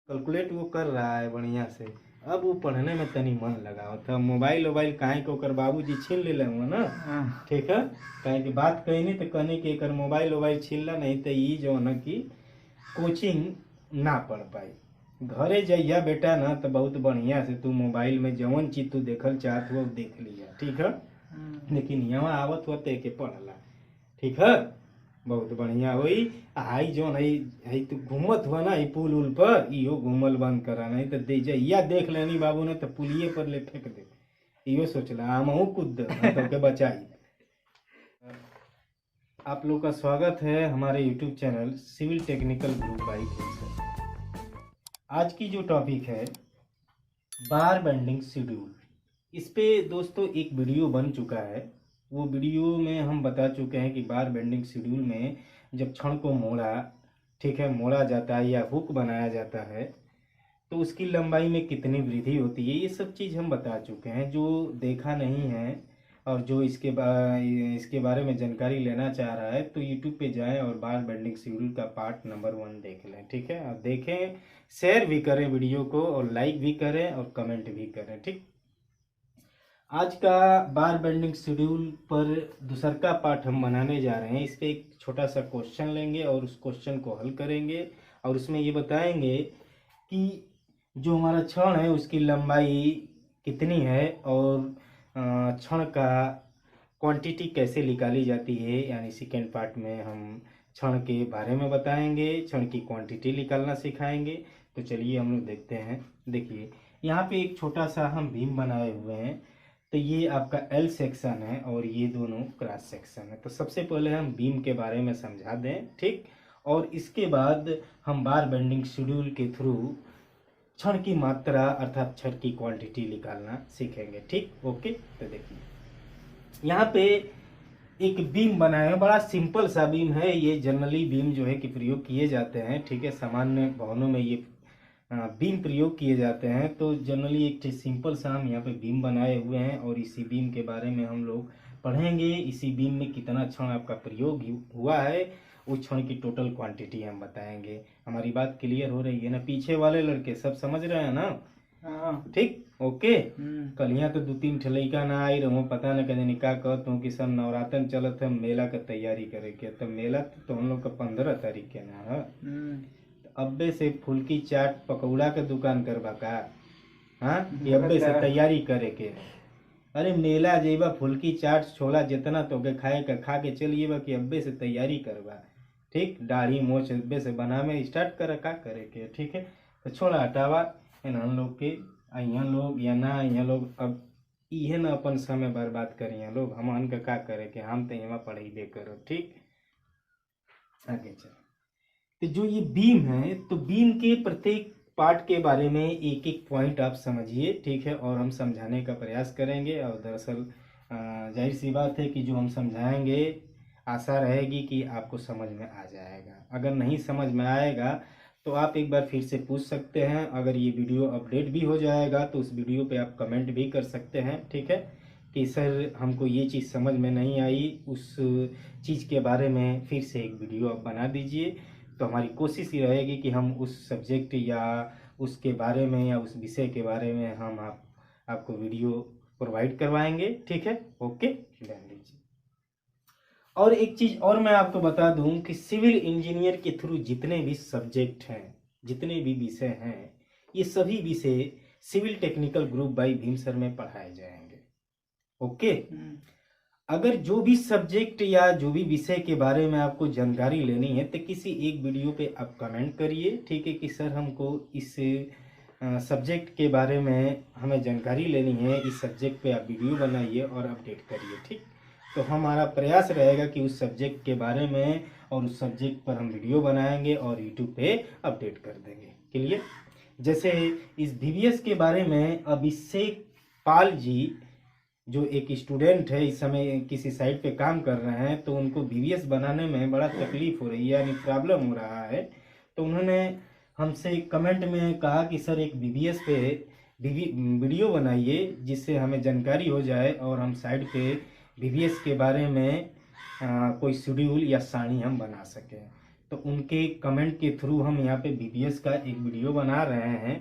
Calculate वो कर रहा है बढ़िया से। अब वो पढ़ने में तनी मन लगाओ था। मोबाइल वोबाइल काहे को ओकर बाबूजी छीन ले हुआ ना। ठीक है, काहे की बात कही नहीं तो कहने की एकर मोबाइल वोबाइल छीनला नहीं तो ई जो न कि कोचिंग ना पढ़ पाई। घरे जइया बेटा ना तो बहुत बढ़िया से तू मोबाइल में जवन चीज तू देखल चाहत हो देख लिया, ठीक है। लेकिन यहाँ आवत हुआ ते के पढ़ला, ठीक है। बहुत बढ़िया होई। आई जो नहीं है तू घूमत हुआ ना ई पुल उल पर, इहो घूमल बंद करा नहीं तो दे जइया देख लेनी बाबू ने तो पुलिये पर ले फेंक दे। इहो सोचला हमहू कूद तो के बचाई। आप लोग का स्वागत है हमारे YouTube channel civil technical group by Bhim sir. आज की जो टॉपिक है बार बेंडिंग शेड्यूल, इस पे दोस्तों एक वीडियो बन चुका है। वो वीडियो में हम बता चुके हैं कि बार बेंडिंग शेड्यूल में जब छड़ को मोड़ा, ठीक है, मोड़ा जाता है या हुक बनाया जाता है तो उसकी लंबाई में कितनी वृद्धि होती है, ये सब चीज़ हम बता चुके हैं। जो देखा नहीं है और जो इसके बारे में जानकारी लेना चाह रहा है तो यूट्यूब पे जाएं और बार बेंडिंग शेड्यूल का पार्ट नंबर 1 देख लें, ठीक है। और देखें, शेयर भी करें वीडियो को और लाइक भी करें और कमेंट भी करें, ठीक। आज का बार बेंडिंग शेड्यूल पर दूसरा पार्ट हम बनाने जा रहे हैं। इस पे एक छोटा सा क्वेश्चन लेंगे और उस क्वेश्चन को हल करेंगे और उसमें ये बताएंगे कि जो हमारा छड़ है उसकी लंबाई कितनी है और छड़ का क्वांटिटी कैसे निकाली जाती है। यानी सेकेंड पार्ट में हम छड़ के बारे में बताएंगे, छड़ की क्वांटिटी निकालना सिखाएंगे। तो चलिए हम लोग देखते हैं। देखिए यहाँ पे एक छोटा सा हम बीम बनाए हुए हैं। तो ये आपका एल सेक्शन है और ये दोनों क्रॉस सेक्शन है। तो सबसे पहले हम बीम के बारे में समझा दें, ठीक। और इसके बाद हम बार बेंडिंग शेड्यूल के थ्रू छड़ की मात्रा अर्थात छड़ की क्वांटिटी निकालना सीखेंगे, ठीक। ओके, तो देखिए यहाँ पे एक बीम बनाए हैं। बड़ा सिंपल सा बीम है ये। जनरली बीम जो है कि प्रयोग किए जाते हैं, ठीक है। सामान्य भवनों में ये बीम प्रयोग किए जाते हैं। तो जनरली एक सिंपल सा हम यहाँ पे बीम बनाए हुए हैं और इसी बीम के बारे में हम लोग पढ़ेंगे। इसी बीम में कितना छड़ आपका प्रयोग हुआ है, उस छड़ की टोटल क्वांटिटी हम बताएंगे। हमारी बात क्लियर हो रही है ना? पीछे वाले लड़के सब समझ रहे हैं ना? ठीक, ओके। कल यहाँ तो 2-3 लड़का ना आई रहो, पता न कदे निकाह कहत हूँ कि सब नवरातन चलत है, मेला का तैयारी करे के। तो मेला तो हम लोग का 15 तारीख के ना है। अब्बे से फुल्की चाट पकौड़ा के दुकान करबा का? हाँ, कि अब्बे से तैयारी करे के? अरे मेला जेबा, फुल्की चाट छोला जितना तो के खाए का खा के चलिएबा कि अब्बे से तैयारी करबा, ठीक। दाढ़ी मोछ अब्बे से बना में स्टार्ट कर का करे के, ठीक है। तो छोड़ा हटावा हम लोग के यहाँ लोग या ना यहाँ लोग अब इहे ना अपन समय बर्बाद करिए लोग। हम का करे के? हम तो यहाँ पढ़ेबे करो, ठीक। आगे चल। तो जो ये बीम है तो बीम के प्रत्येक पार्ट के बारे में एक एक पॉइंट आप समझिए, ठीक है। और हम समझाने का प्रयास करेंगे। और दरअसल जाहिर सी बात है कि जो हम समझाएंगे आशा रहेगी कि आपको समझ में आ जाएगा। अगर नहीं समझ में आएगा तो आप एक बार फिर से पूछ सकते हैं। अगर ये वीडियो अपडेट भी हो जाएगा तो उस वीडियो पे आप कमेंट भी कर सकते हैं, ठीक है, कि सर हमको ये चीज़ समझ में नहीं आई, उस चीज़ के बारे में फिर से एक वीडियो आप बना दीजिए। तो हमारी कोशिश ये रहेगी कि हम उस सब्जेक्ट या उसके बारे में या उस विषय के बारे में हम आपको वीडियो प्रोवाइड करवाएंगे, ठीक है। ओके, ध्यान दीजिए। और एक चीज़ और मैं आपको बता दूं कि सिविल इंजीनियर के थ्रू जितने भी सब्जेक्ट हैं, जितने भी विषय हैं, ये सभी विषय civil technical group by Bhim sir में पढ़ाए जाएंगे। ओके। अगर जो भी सब्जेक्ट या जो भी विषय के बारे में आपको जानकारी लेनी है तो किसी एक वीडियो पे आप कमेंट करिए, ठीक है, कि सर हमको इस सब्जेक्ट के बारे में हमें जानकारी लेनी है, इस सब्जेक्ट पे आप वीडियो बनाइए और अपडेट करिए, ठीक। तो हमारा प्रयास रहेगा कि उस सब्जेक्ट के बारे में और उस सब्जेक्ट पर हम वीडियो बनाएंगे और यूट्यूब पे अपडेट कर देंगे। क्लियर? जैसे इस VVS के बारे में अभिषेक पाल जी जो एक स्टूडेंट है, इस समय किसी साइट पे काम कर रहे हैं, तो उनको VVS बनाने में बड़ा तकलीफ हो रही है, यानी प्रॉब्लम हो रहा है। तो उन्होंने हमसे कमेंट में कहा कि सर एक VVS पे वीडियो बनाइए जिससे हमें जानकारी हो जाए और हम साइट पे VVS के बारे में कोई शेड्यूल या सारणी हम बना सकें। तो उनके कमेंट के थ्रू हम यहाँ पे VBS का एक वीडियो बना रहे हैं।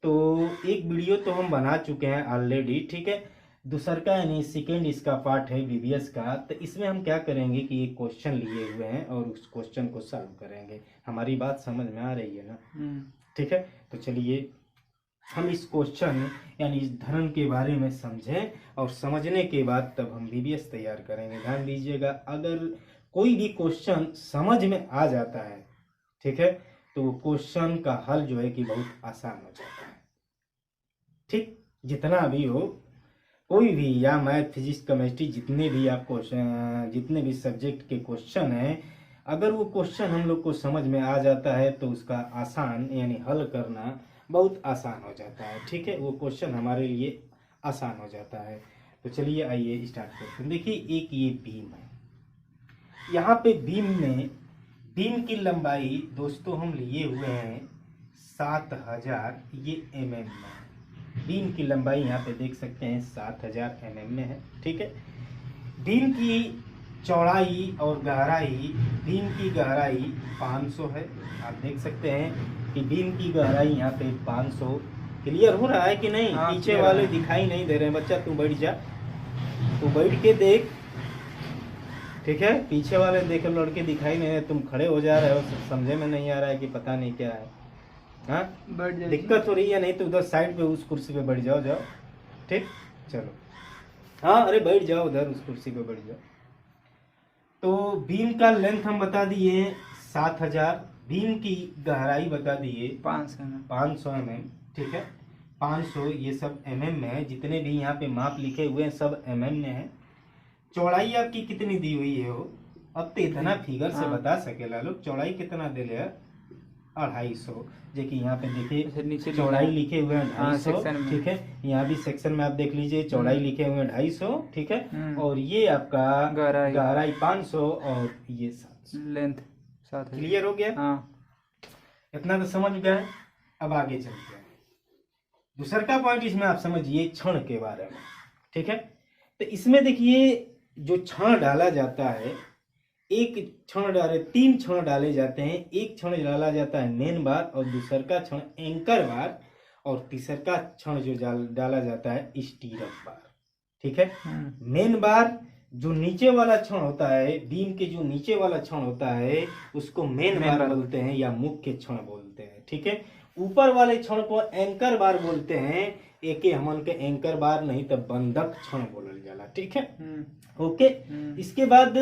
तो एक वीडियो तो हम बना चुके हैं ऑलरेडी, ठीक है। दूसर का यानी सेकेंड इसका पार्ट है VBS का। तो इसमें हम क्या करेंगे कि एक क्वेश्चन लिए हुए हैं और उस क्वेश्चन को सॉल्व करेंगे। हमारी बात समझ में आ रही है ना? ठीक है। तो चलिए हम इस क्वेश्चन यानी इस धर्म के बारे में समझें और समझने के बाद तब हम VBS तैयार करेंगे। ध्यान दीजिएगा, अगर कोई भी क्वेश्चन समझ में आ जाता है, ठीक है, तो क्वेश्चन का हल जो है कि बहुत आसान हो जाता है। ठीक, जितना भी हो, कोई भी या मैथ, फिजिक्स, केमिस्ट्री, जितने भी आप क्वेश्चन, जितने भी सब्जेक्ट के क्वेश्चन हैं, अगर वो क्वेश्चन हम लोग को समझ में आ जाता है तो उसका आसान यानी हल करना बहुत आसान हो जाता है। ठीक है, वो क्वेश्चन हमारे लिए आसान हो जाता है। तो चलिए आइए स्टार्ट करते हैं। देखिए, एक ये बीम है, यहाँ पे बीम की लंबाई दोस्तों हम लिए हुए हैं 7000 ये mm में। बीम की लंबाई यहाँ पे देख सकते हैं 7000 mm में है। ठीक है, बीम की चौड़ाई और गहराई, बीम की गहराई 500 है। आप देख सकते हैं कि बीम की गहराई यहाँ पे 500। क्लियर हो रहा है कि नहीं? पीछे वाले दिखाई नहीं दे रहे हैं। बच्चा तू बैठ जा, तू बैठ के देख, ठीक है। पीछे वाले देखो लड़के दिखाई नहीं है, तुम खड़े हो जा रहे हो, समझे में नहीं आ रहा है कि पता नहीं क्या है। हाँ, दिक्कत हो रही है? नहीं तो उधर साइड पे उस कुर्सी पे बैठ जाओ। ठीक, चलो। हाँ, अरे बैठ जाओ उधर उस कुर्सी पे बैठ जाओ। तो बीम का लेंथ हम बता दिए 7000, बीम की गहराई बता दिए 500 mm। ठीक है, 500 ये सब mm में है। जितने भी यहाँ पे माप लिखे हुए हैं सब mm में है। चौड़ाई आपकी कितनी दी हुई है हो? अब तो इतना फिगर से बता सकेला लोग। चौड़ाई कितना दे ले? 250। देखिए यहाँ पे देखिए चौड़ाई लिखे हुए हैं 250। ठीक है, यहाँ भी सेक्शन में आप देख लीजिए चौड़ाई लिखे हुए हैं 250। ठीक है, और ये आपका गहराई 500 और ये 700 लेंथ 7। क्लियर हो गया? हाँ, इतना तो समझ गए। अब आगे चलते हैं। दूसरा का पॉइंट इसमें आप समझिए क्षण के बारे में। ठीक है, तो इसमें देखिए जो क्षण डाला जाता है, एक क्षण डाले, 3 क्षण डाले जाते हैं। एक क्षण डाला जाता है मेन बार, और दूसर का क्षण एंकर बार, और तीसर का क्षण जो डाला जाता है स्टीरअप बार। ठीक है, मेन बार जो नीचे वाला क्षण होता है, बीम के जो नीचे वाला क्षण होता है उसको मेन बार बोलते हैं या मुख्य क्षण बोलते हैं। ठीक है, ऊपर वाले क्षण को एंकर बार बोलते हैं। एक हमन के एंकर बार नहीं तो बंधक क्षण बोलल जाला। ठीक है, ओके। इसके बाद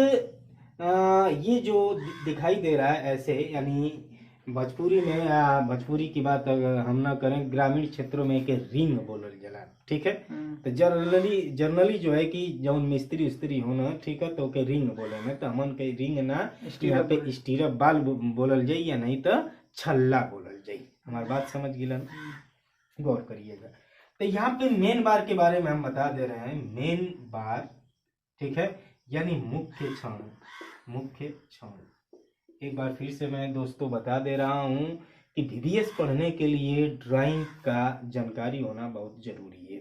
ये जो दिखाई दे रहा है ऐसे, यानी भोजपुरी में, भोजपुरी की बात अगर हम ना करें, ग्रामीण क्षेत्रों में एक रिंग बोलल जाला। ठीक है, तो जनरली जो है कि जब मिस्त्री उस्त्री होना, ठीक है, तो के रिंग बोले ना, तो हमन के रिंग ना यहाँ पे स्टीरअप बाल बोलल जाई, या नहीं तो छल्ला बोलल जाई। हमारी बात समझ गिलन? गौर करिएगा। तो यहाँ पे मेन बार के बारे में हम बता दे रहे हैं। मेन बार, ठीक है, यानी मुख्य क्षण। मुख्य क्षण एक बार फिर से मैं दोस्तों बता दे रहा हूँ कि VBS पढ़ने के लिए ड्राइंग का जानकारी होना बहुत जरूरी है।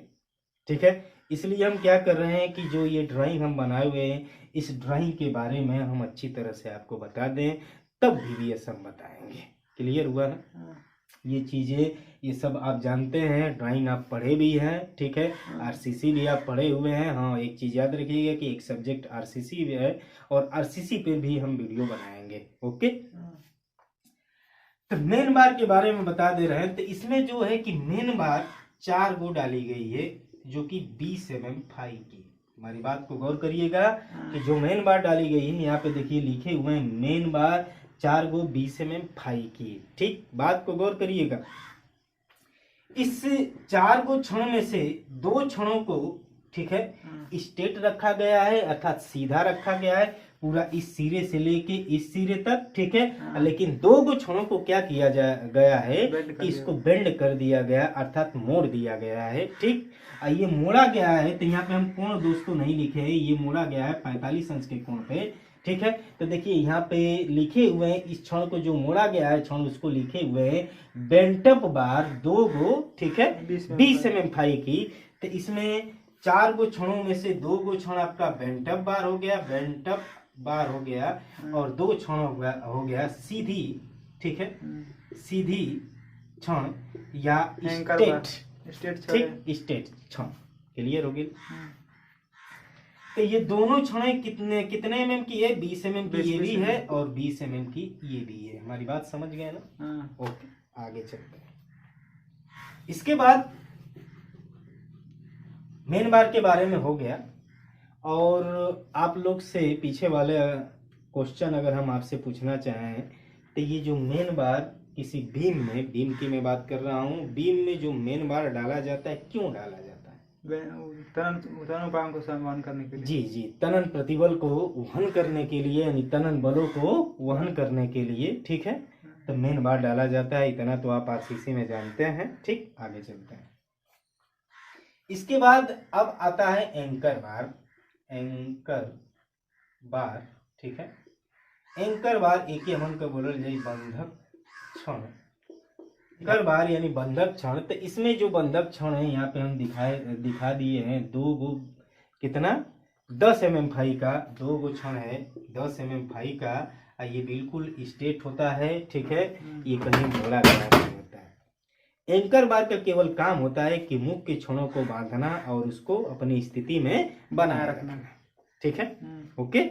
ठीक है, इसलिए हम क्या कर रहे हैं कि जो ये ड्राइंग हम बनाए हुए हैं, इस ड्राइंग के बारे में हम अच्छी तरह से आपको बता दें, तब VBS हम बताएंगे। क्लियर हुआ ना? ये चीजें, ये सब आप जानते हैं, ड्राइंग आप पढ़े भी हैं। ठीक है, RCC भी आप पढ़े हुए हैं। हाँ, एक चीज याद रखिएगा कि एक सब्जेक्ट RCC भी है, और RCC पे भी हम वीडियो बनाएंगे। ओके, तो मेन बार के बारे में बता दे रहे हैं। तो इसमें जो है कि मेन बार 4 गो डाली गई है, जो कि 20 mm फाई की। हमारी बात को गौर करिएगा कि जो मेन बार डाली गई है, यहाँ पे देखिए लिखे हुए हैं मेन बार 4 गो 20 mm फाई की। ठीक, बात को गौर करिएगा। इस 4 गो क्षण में से 2 क्षणों को, ठीक है, स्ट्रेट रखा गया है, अर्थात सीधा रखा गया है पूरा इस सिरे से लेके इस सिरे तक। ठीक है, लेकिन 2 गो क्षणों को क्या किया गया है कि इसको बेंड कर दिया गया, अर्थात मोड़ दिया गया है। ठीक, ये मोड़ा गया है, तो यहाँ पे हम कोण दोस्तों नहीं लिखे हैं, ये मोड़ा गया है 45 अंश के कोण पे। ठीक है, तो देखिए यहाँ पे लिखे हुए हैं, इस क्षण को जो मोड़ा गया है क्षण, उसको लिखे हुए हैं बेंटअप बार 2 गो। ठीक है, 20 mm फाई की। तो इसमें 4 गो क्षणों में से 2 गो क्षण आपका बेंटअप बार हो गया, बेंटअप बार हो गया और 2 क्षण हो गया सीधी, ठीक है, सीधी क्षण या स्टेट, ठीक, स्टेट क्षण। क्लियर हो गई? तो ये दोनों क्षणें कितने कितने mm की है? 20 mm की ये भी है और 20 mm की ये भी है। हमारी बात समझ गए ना? ओके, आगे चलते हैं। इसके बाद मेन बार के बारे में हो गया। और आप लोग से पीछे वाले क्वेश्चन अगर हम आपसे पूछना चाहें तो ये जो मेन बार किसी बीम में, बीम की मैं बात कर रहा हूँ, बीम में जो मेन बार डाला जाता है, क्यों डाला जाता है? तनन उपायों को वहन करने के लिए। जी जी, तनन प्रतिबल को वहन करने के लिए, यानी तनन बलों को वहन करने के लिए, ठीक है। तो मेन बार डाला जाता है, इतना तो आप आरसीसी में जानते हैं, ठीक। आगे चलते हैं। इसके बाद अब आता है एंकर बार। एंकर बार, ठीक है। एंकर बार एक ही हमन का बोलल जाए बंधक क्षण। एंकर बार यानी बंधक क्षण। तो इसमें जो बंधक क्षण है यहाँ पे हम दिखा दिए हैं 2 गो, कितना 10 mm फाई का 2 गो क्षण है, 10 mm फाई का। ये बिल्कुल स्ट्रेट होता है, ठीक है। ये कहीं मोड़ा गया नहीं होता है। एंकर बार का केवल काम होता है कि मुख्य क्षणों को बांधना और उसको अपनी स्थिति में बनाए रखना, ठीक है। ओके।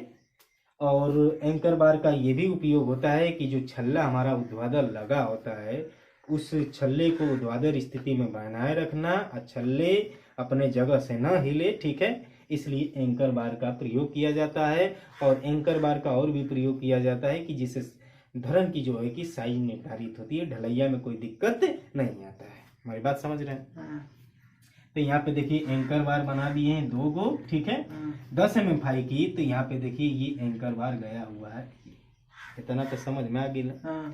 और एंकर बार का ये भी उपयोग होता है कि जो छल्ला हमारा ऊर्ध्वाधर लगा होता है, उस छल्ले को ऊर्ध्वाधर स्थिति में बनाए रखना और छल्ले अपने जगह से न हिले, ठीक है। इसलिए एंकर बार का प्रयोग किया जाता है। और एंकर बार का और भी प्रयोग किया जाता है कि जिससे धरन की जो है कि साइज निर्धारित होती है, ढलैया में कोई दिक्कत नहीं आता है। हमारी बात समझ रहे हैं? तो यहाँ पे देखिए एंकर बार बना दिए हैं 2 गो, ठीक है, 10 mm फाई की। तो यहाँ पे देखिए ये एंकर बार गया हुआ है, इतना तो समझ में आ गया।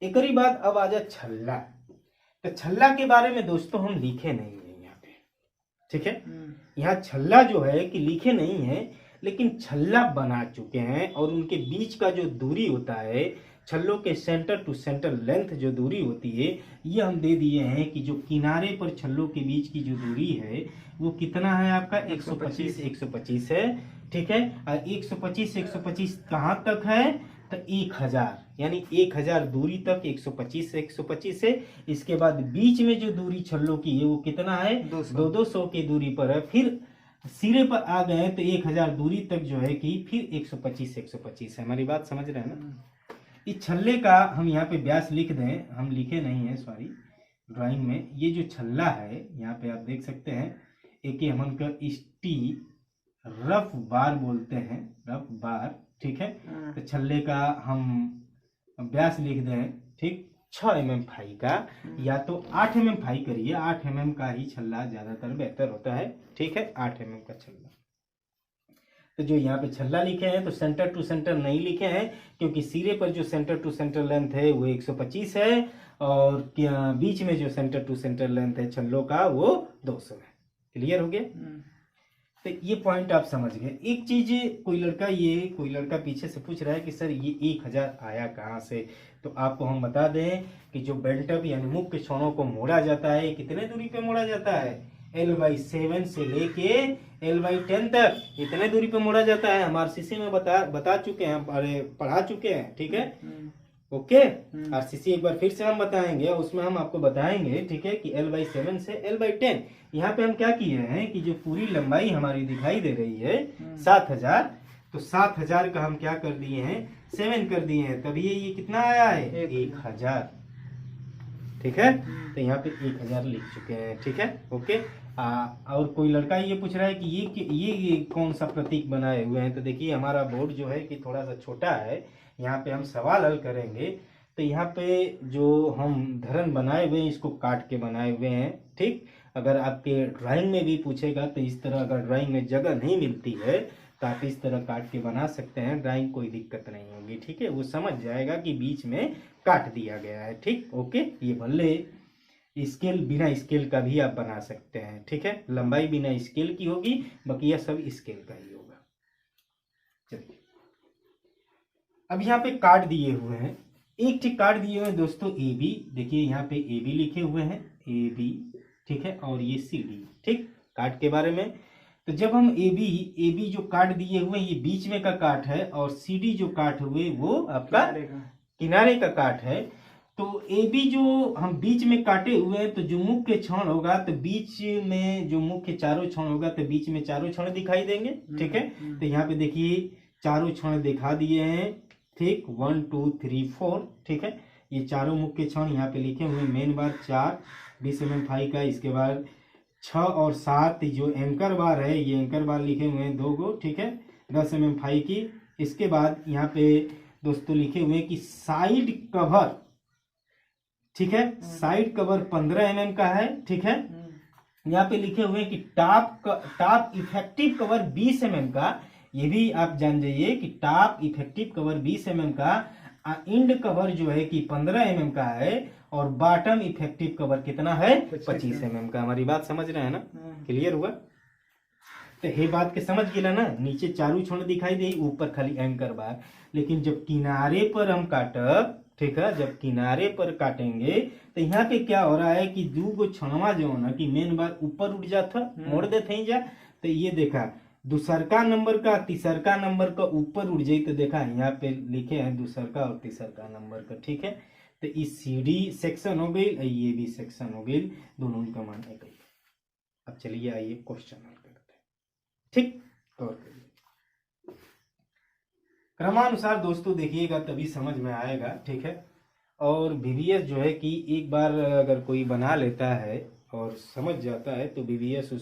एक ही बात अब आ जा छल्ला। तो छल्ला के बारे में दोस्तों हम लिखे नहीं है यहाँ पे, ठीक है। यहाँ छल्ला जो है कि लिखे नहीं है, लेकिन छल्ला बना चुके हैं। और उनके बीच का जो दूरी होता है, छल्लों के सेंटर टू सेंटर लेंथ जो दूरी होती है, ये हम दे दिए हैं कि जो किनारे पर छल्लों के बीच की जो दूरी है वो कितना है आपका 125 है, ठीक है। और 125 कहाँ तक है? तो 1000, यानी 1000 दूरी तक 125 से 125 है। इसके बाद बीच में जो दूरी छल्लों की है वो कितना है? 200 की दूरी पर है। फिर सिरे पर आ गए तो 1000 दूरी तक जो है कि फिर 125 है। हमारी बात समझ रहे हैं ना? इस छल्ले का हम यहाँ पे व्यास लिख दें, हम लिखे नहीं है, सॉरी, ड्राइंग में। ये जो छल्ला है यहाँ पे आप देख सकते हैं, एक ही हम का स्टी रफ बार बोलते हैं, रफ बार, ठीक है। तो छल्ले का हम व्यास लिख दें, ठीक, 6 mm फाई का, या तो 8 mm फाई करिए, 8 mm का ही छल्ला ज्यादातर बेहतर होता है, ठीक है। 8 mm का छल्ला। तो जो यहाँ पे छल्ला लिखे हैं तो सेंटर टू सेंटर नहीं लिखे हैं, क्योंकि सिरे पर जो सेंटर टू सेंटर लेंथ है वो 125 है, और बीच में जो सेंटर टू सेंटर लेंथ है छल्लों का वो 200 है। क्लियर हो गया? तो ये पॉइंट आप समझ गए। एक चीज, कोई लड़का पीछे से पूछ रहा है कि सर ये 1000 आया कहाँ से? तो आपको हम बता दें कि जो बेल्ट अप यानी मुख्य क्षणों को मोड़ा जाता है, कितने दूरी पे मोड़ा जाता है? L/7 से लेके L/10 तक इतने दूरी पे मोड़ा जाता है। हम आरसीसी में बता चुके हैं, अरे पढ़ा चुके हैं, ठीक है। ओके, आरसीसी एक बार फिर से हम बताएंगे, उसमें हम आपको बताएंगे, ठीक है, कि L/7 से L/10। यहाँ पे हम क्या किए हैं कि जो पूरी लंबाई हमारी दिखाई दे रही है 7000, तो 7000 का हम क्या कर दिए हैं? 7 कर दिए हैं, तभी ये कितना आया है? 1000, ठीक है। तो यहाँ पे 1000 लिख चुके हैं, ठीक है। ओके। और कोई लड़का ये पूछ रहा है कि ये कौन सा प्रतीक बनाए हुए हैं? तो देखिए हमारा बोर्ड जो है कि थोड़ा सा छोटा है, यहाँ पे हम सवाल हल करेंगे। तो यहाँ पे जो हम धरन बनाए हुए हैं इसको काट के बनाए हुए हैं, ठीक। अगर आपके ड्राइंग में भी पूछेगा तो इस तरह, अगर ड्राइंग में जगह नहीं मिलती है तो आप इस तरह काट के बना सकते हैं, ड्राइंग कोई दिक्कत नहीं होगी, ठीक है। वो समझ जाएगा कि बीच में काट दिया गया है, ठीक। ओके। ये भले स्केल, बिना स्केल का भी आप बना सकते हैं, ठीक है। लंबाई बिना स्केल की होगी, बाकी यह सब स्केल का ही होगा। चलिए, अब यहाँ पे काट दिए हुए हैं, एक ठीक काट दिए हुए हैं दोस्तों ए बी। देखिए यहाँ पे ए बी लिखे हुए हैं, ए बी, ठीक है। और ये सी डी, ठीक, काट के बारे में। तो जब हम ए बी जो काट दिए हुए ये बीच में का काट है, और सी डी जो काट हुए वो आपका किनारे का काट है। तो ए बी जो हम बीच में काटे हुए हैं, तो जो मुख्य क्षण होगा तो बीच में जो मुख्य चारों क्षण होगा तो बीच में चारों क्षण दिखाई देंगे। ठीक है, तो यहाँ पे देखिए चारों क्षण दिखा दिए हैं। ठीक, 1 2 3 4। ठीक है, ये चारों मुख्य क्षण यहाँ पे लिखे हुए। मेन बार 4 20 mm फाई का, इसके बाद 6 और 7 जो एंकर बार है, ये एंकर बार लिखे हुए हैं 2 गो। ठीक है, 10 mm फाई की। इसके बाद यहाँ पे दोस्तों लिखे हुए कि साइड कवर, ठीक है, साइड कवर 15 mm का है। ठीक है, यहाँ पे लिखे हुए कि टॉप इफेक्टिव कवर 20 mm का। ये भी आप जान जाइए कि टॉप इफेक्टिव कवर 20 mm का, इंड कवर जो है कि 15 mm का है, और बॉटम इफेक्टिव कवर कितना है 25 mm का। हमारी बात समझ रहे हैं ना? क्लियर हुआ? तो ये बात के समझ गेला ना। नीचे चारों छोड़ दिखाई दे, ऊपर खाली एंकर बार। लेकिन जब किनारे पर हम काटब, ठीक है, जब किनारे पर काटेंगे तो यहाँ पे क्या हो रहा है कि 2 गो छणवा जो है ना कि मेन बार ऊपर उठ जाता, मोड़ देते ही जा। तो ये देखा दूसरका नंबर का तीसरका नंबर का ऊपर उड़ जाये, तो देखा यहाँ पे लिखे हैं दूसरका और तीसरका नंबर का। ठीक है, तो इस सी डी सेक्शन हो गई, ये भी सेक्शन हो गई, दोनों का मान एक ही। अब चलिए आइए क्वेश्चन हल करते हैं। ठीक, और क्रमानुसार दोस्तों देखिएगा तभी समझ में आएगा। ठीक है, और VBS जो है कि एक बार अगर कोई बना लेता है और समझ जाता है तो VBS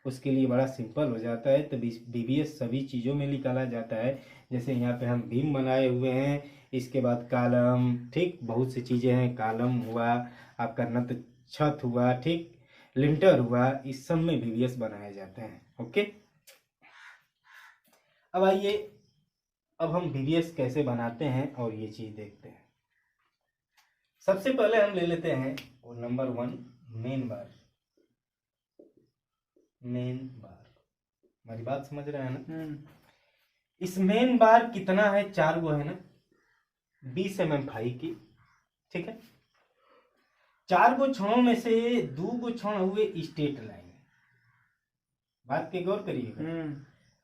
उसके लिए बड़ा सिंपल हो जाता है। तो VBS सभी चीज़ों में निकाला जाता है। जैसे यहाँ पे हम बीम बनाए हुए हैं, इसके बाद कॉलम, ठीक, बहुत सी चीज़ें हैं। कॉलम हुआ आपका, नत छत हुआ, ठीक, लिंटर हुआ, इस सब में VBS बनाए जाते हैं। ओके, अब आइए अब हम VBS कैसे बनाते हैं और ये चीज देखते हैं। सबसे पहले हम ले लेते हैं वो नंबर 1 मेन बार। हमारी बात समझ रहे हैं ना? इस मेन बार कितना है? 4 गो है ना, 20 mm फाई की। ठीक है, 4 गो क्षणों में से 2 गो क्षण हुए स्ट्रेट लाइन। बात के गौर करिएगा,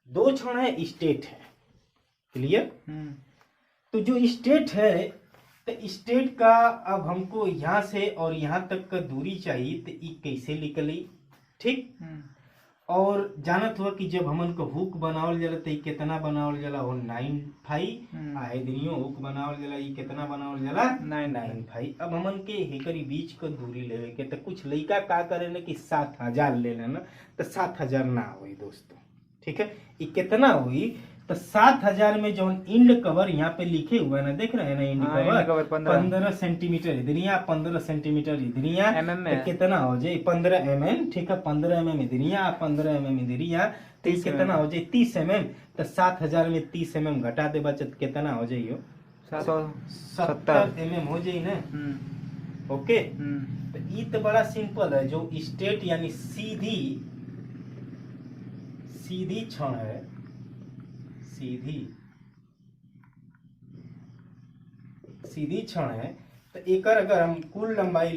2 क्षण है स्ट्रेट है। क्लियर? तो जो स्ट्रेट है, तो स्ट्रेट का अब हमको यहां से और यहां तक का दूरी चाहिए, तो ये कैसे निकली? ठीक, और जानत हुआ कि जब हमन को हुक बनावल जाला तो कितना बनावल जाला? वो 9 फाई। आए दिनियो हुक बनावल जाला, ये कितना बनावल जाला? 9 फाई। अब हमन के हेकरी बीच का दूरी लेवे के, तो कुछ लइका का करे ना कि 7000 ले लेना, तो 7000 ना हुई दोस्तों। ठीक है, ये कितना हुई? तो 7000 में जो इंड कवर यहाँ पे लिखे हुए है ना, देख रहे हैं ना, इंड कवर 15 सेंटीमीटर इधरिया, 15 सेंटीमीटर इधरिया, तो कितना हो जाए? 15 mm। ठीक है, 15 mm इधरिया, 15 mm इधरिया, तो कितना हो जाए? 30 mm। तो 7000 में 30 mm घटा दे बचत, कितना हो जाइयो? 70 mm हो जाये ना। ओके, तो ये तो बड़ा सिंपल है। जो स्ट्रेट यानी सीधी क्षण है, सीधी क्षण है, तो एक अगर हम कुल लंबाई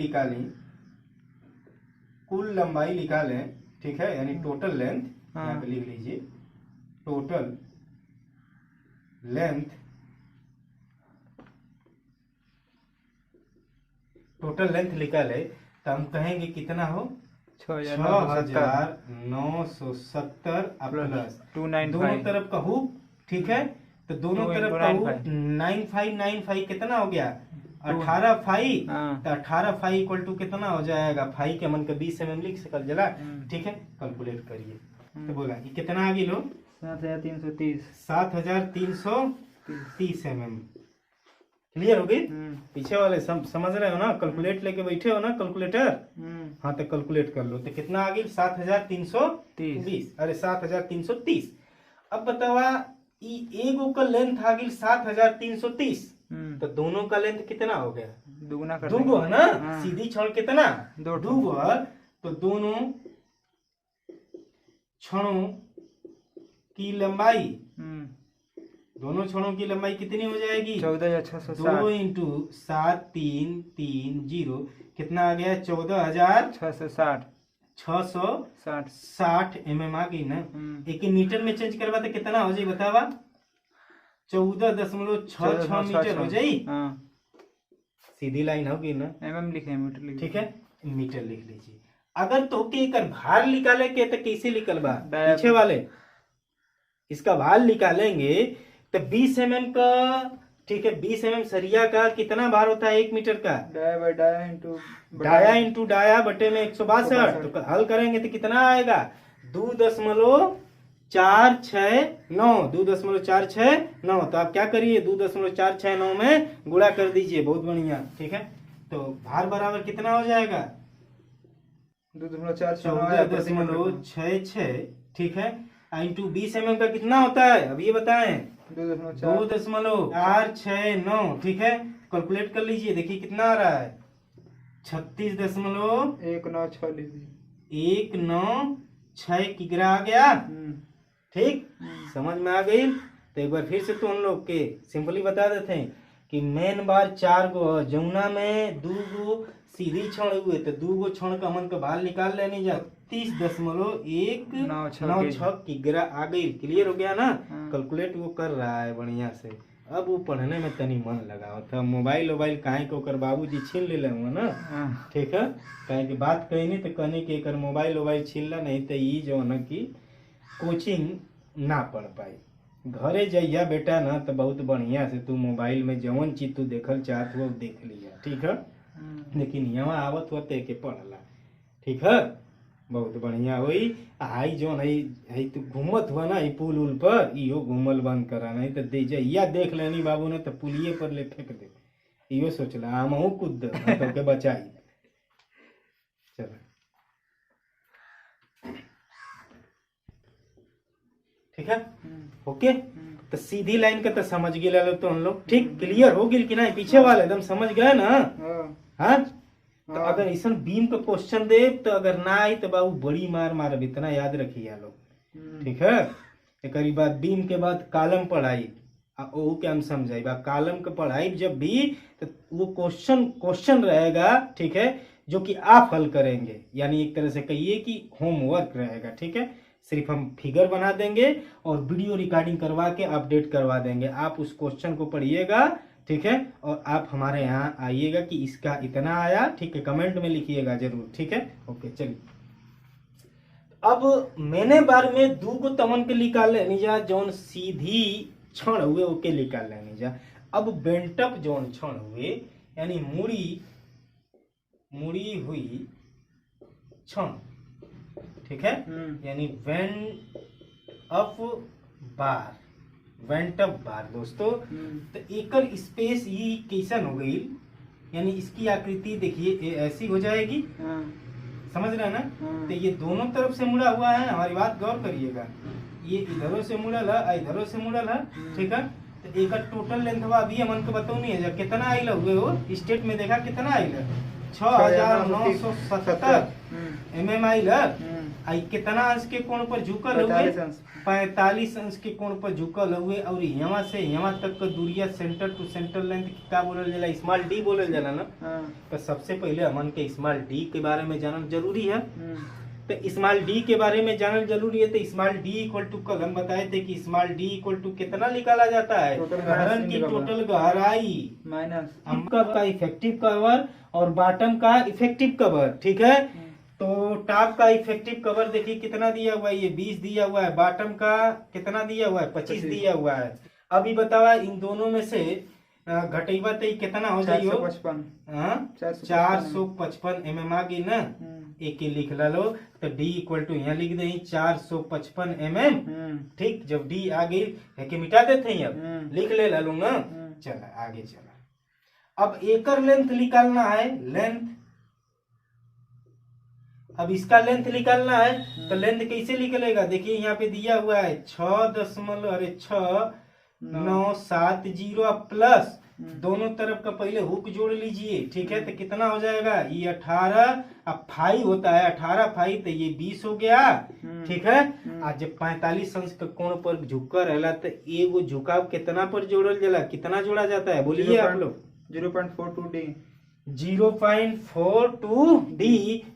निकालें, ठीक है, यानी टोटल लेंथ, यहाँ पे लिख लीजिए टोटल लेंथ निकाले, तो हम कहेंगे कितना हो? 6970 प्लस 295। दोनों तरफ का हुक, ठीक है, तो दोनों तरफ का हुक 9595 कितना हो गया? 18 फाई। तो 18 फाई इक्वल टू कितना हो जाएगा? फाई के मन का 20 mm लिख सकल जला। ठीक है, कैलकुलेट करिए तो बोला कि कितना आ गई लो? 7330 mm। क्लियर हो गई? पीछे वाले समझ रहे हो ना? कैलकुलेट लेके बैठे हो ना कैलकुलेटर? हाँ, तो कैलकुलेट कर लो। तो कितना आ गई? 7330। अरे 7330। अब बतावा एगो का लेंथ आ गई 7330, तो दोनों का लेंथ कितना हो गया? दुगुना कर, 2 गो है ना। सीधी क्षण कितना? 2 गो। तो दोनों क्षणों की लंबाई, दोनों क्षणों की लंबाई कितनी हो जाएगी? 14660। 2 × 7330 कितना आ गया? 14660। 60 660 आ गई ना। एक ही मीटर में चेंज करवा तो कितना हो जाए बतावा? 14.66 मीटर हो जाए। हाँ सीधी लाइन होगी ना। mm लिखे हैं, मीटर लिखे। ठीक है, मीटर लिख लीजिए। अगर तो के एकर भार निकाले के तो कैसे निकलवा? डाया- पीछे वाले इसका भार निकालेंगे तो 20 का, ठीक है, 20 सरिया का कितना भार होता है 1 मीटर का? Dia by dia into dia into dia बटे में 162। तो हल करेंगे तो कितना आएगा? 2.469, 2.469। तो आप क्या करिए, 2.469 में गुणा कर दीजिए। बहुत बढ़िया। ठीक है, तो भार बराबर कितना हो जाएगा? 14.66। ठीक है, इंटू 20 का कितना होता है अब ये बताएं? 2.469। ठीक है, कैलकुलेट कर लीजिए, देखिए कितना आ रहा है? 36.196 लीजिए। 196 की गिरा आ गया। ठीक, समझ में आ गई? तो एक बार फिर से तो हम लोग के सिंपली बता देते हैं कि मेन बार 4 गो जमुना में 2 गो सीधी क्षण हुए तो 2 गो क्षण का मन का भार निकाल लेने जा। 30.196 की गिरा आ गई। क्लियर हो गया ना? कैलकुलेट वो कर रहा है बढ़िया से। अब वो पढ़ने में तनी मन लगाओ था। मोबाइल काहे को कर बाबूजी छीन ले हुआ ना। ठीक है, कहे की बात कही नहीं तो कहने की एकर मोबाइल छीन ला, नहीं तो ये जो न की कोचिंग ना पढ़ पाई। घरे जाइया बेटा ना तो बहुत बढ़िया से तू मोबाइल में जवन चीज तू देखल चाहत हो देख लिया। ठीक है, लेकिन यहाँ आवत होते के पढ़ला। ठीक है, बहुत बढ़िया हुई। आई जो नहीं तू घूमत हुआ ना पुल उल पर, इहो घूमल बंद करा, नहीं तो दे जाइया देख लेनी बाबू ने तो पुलिये पर ले फेंक दे। इहो सोचला हमहू कूद तो के बचाई। चलो ठीक है, ओके। तो सीधी लाइन का तो समझ गए लो तो हम लोग। ठीक, क्लियर हो गई कि नहीं? पीछे वाले एकदम समझ गए ना? हाँ, तो अगर ऐसा बीम का क्वेश्चन दे तो अगर ना आई तो बाबू बड़ी मार मार, इतना याद रखिए लोग। ठीक है, एक बाद बीम के बाद कॉलम पढ़ाई, वो क्या हम समझाई बा कॉलम का पढ़ाई जब भी तो वो क्वेश्चन रहेगा। ठीक है, जो कि आप हल करेंगे, यानी एक तरह से कहिए कि होमवर्क रहेगा। ठीक है, सिर्फ हम फिगर बना देंगे और वीडियो रिकॉर्डिंग करवा के अपडेट करवा देंगे। आप उस क्वेश्चन को पढ़िएगा। ठीक है, और आप हमारे यहाँ आइएगा कि इसका इतना आया। ठीक है, कमेंट में लिखिएगा जरूर। ठीक है, ओके। चलिए, अब मैंने बार में 2 गो तमन के निकाल लेनी जा, जौन सीधी क्षण हुए ओके निकाल लेनी जा। अब बेंटअप जौन क्षण हुए यानी मुड़ी हुई क्षण। ठीक है, यानी वेंट अप बार दोस्तों। तो एकर स्पेस ये कैसन हो गई, यानी इसकी आकृति देखिए ऐसी हो जाएगी। समझ रहे हैं ना? तो ये दोनों तरफ से मुड़ा हुआ है। हमारी बात गौर करिएगा, ये इधरों से मुड़ल है, इधरों से मुड़ल है। ठीक है, तो एक टोटल लेंथ अभी हमन को बताओ नहीं है कितना आइल हुए हो। स्टेट में देखा कितना आइल है? 6970 आइल है। आई कितना अंश के कोण पर झुकल हुए? 45 अंश के कोण पर झुकल हुए। और यहाँ से यहाँ तक का दूरिया सेंटर टू सेंटर लेंथ क्या बोलल जाला? स्मॉल डी बोलल जाला ना। तो सबसे पहले हमन के स्मॉल डी के बारे में जानना जरूरी है। तो स्मॉल डी के बारे में जानना जरूरी है। तो स्मॉल डी इक्वल टू कल हम बताए थे कि स्मॉल डी इक्वल टू कितना निकाला जाता है? गहरन की टोटल गहराई माइनस टॉप का इफेक्टिव कवर और बॉटम का इफेक्टिव कवर। ठीक है, तो टॉप का इफेक्टिव कवर देखिए कितना दिया हुआ है? ये 20 दिया हुआ है। बॉटम का कितना दिया हुआ है? 25 दिया हुआ है। अभी बतावा इन दोनों में से घटेबा तो कितना हो जाइए? 455 mm आ गई ना। एक ही लिख लो तो D इक्वल टू यहाँ लिख दे 455 mm। ठीक, जब D आ गई है मिटा देते हैं, अब लिख ले लो ना। चला आगे चला। अब एकर लेंथ निकालना है। लेंथ, अब इसका लेंथ निकालना है तो लेंथ कैसे निकलेगा? देखिए यहाँ पे दिया हुआ है 6.6970 प्लस दोनों तरफ का पहले हुक जोड़ लीजिए। ठीक है, तो कितना हो जाएगा? ये 18 अब 5 होता है, 18 5 तो ये 20 हो गया। ठीक है, आज जब 45 अंश का कोण पर झुका रहला तो एगो झुकाव कितना पर जोड़ल जाला? कितना जोड़ा जाता है बोलिए आप लोग? 0.42D। 0.42D।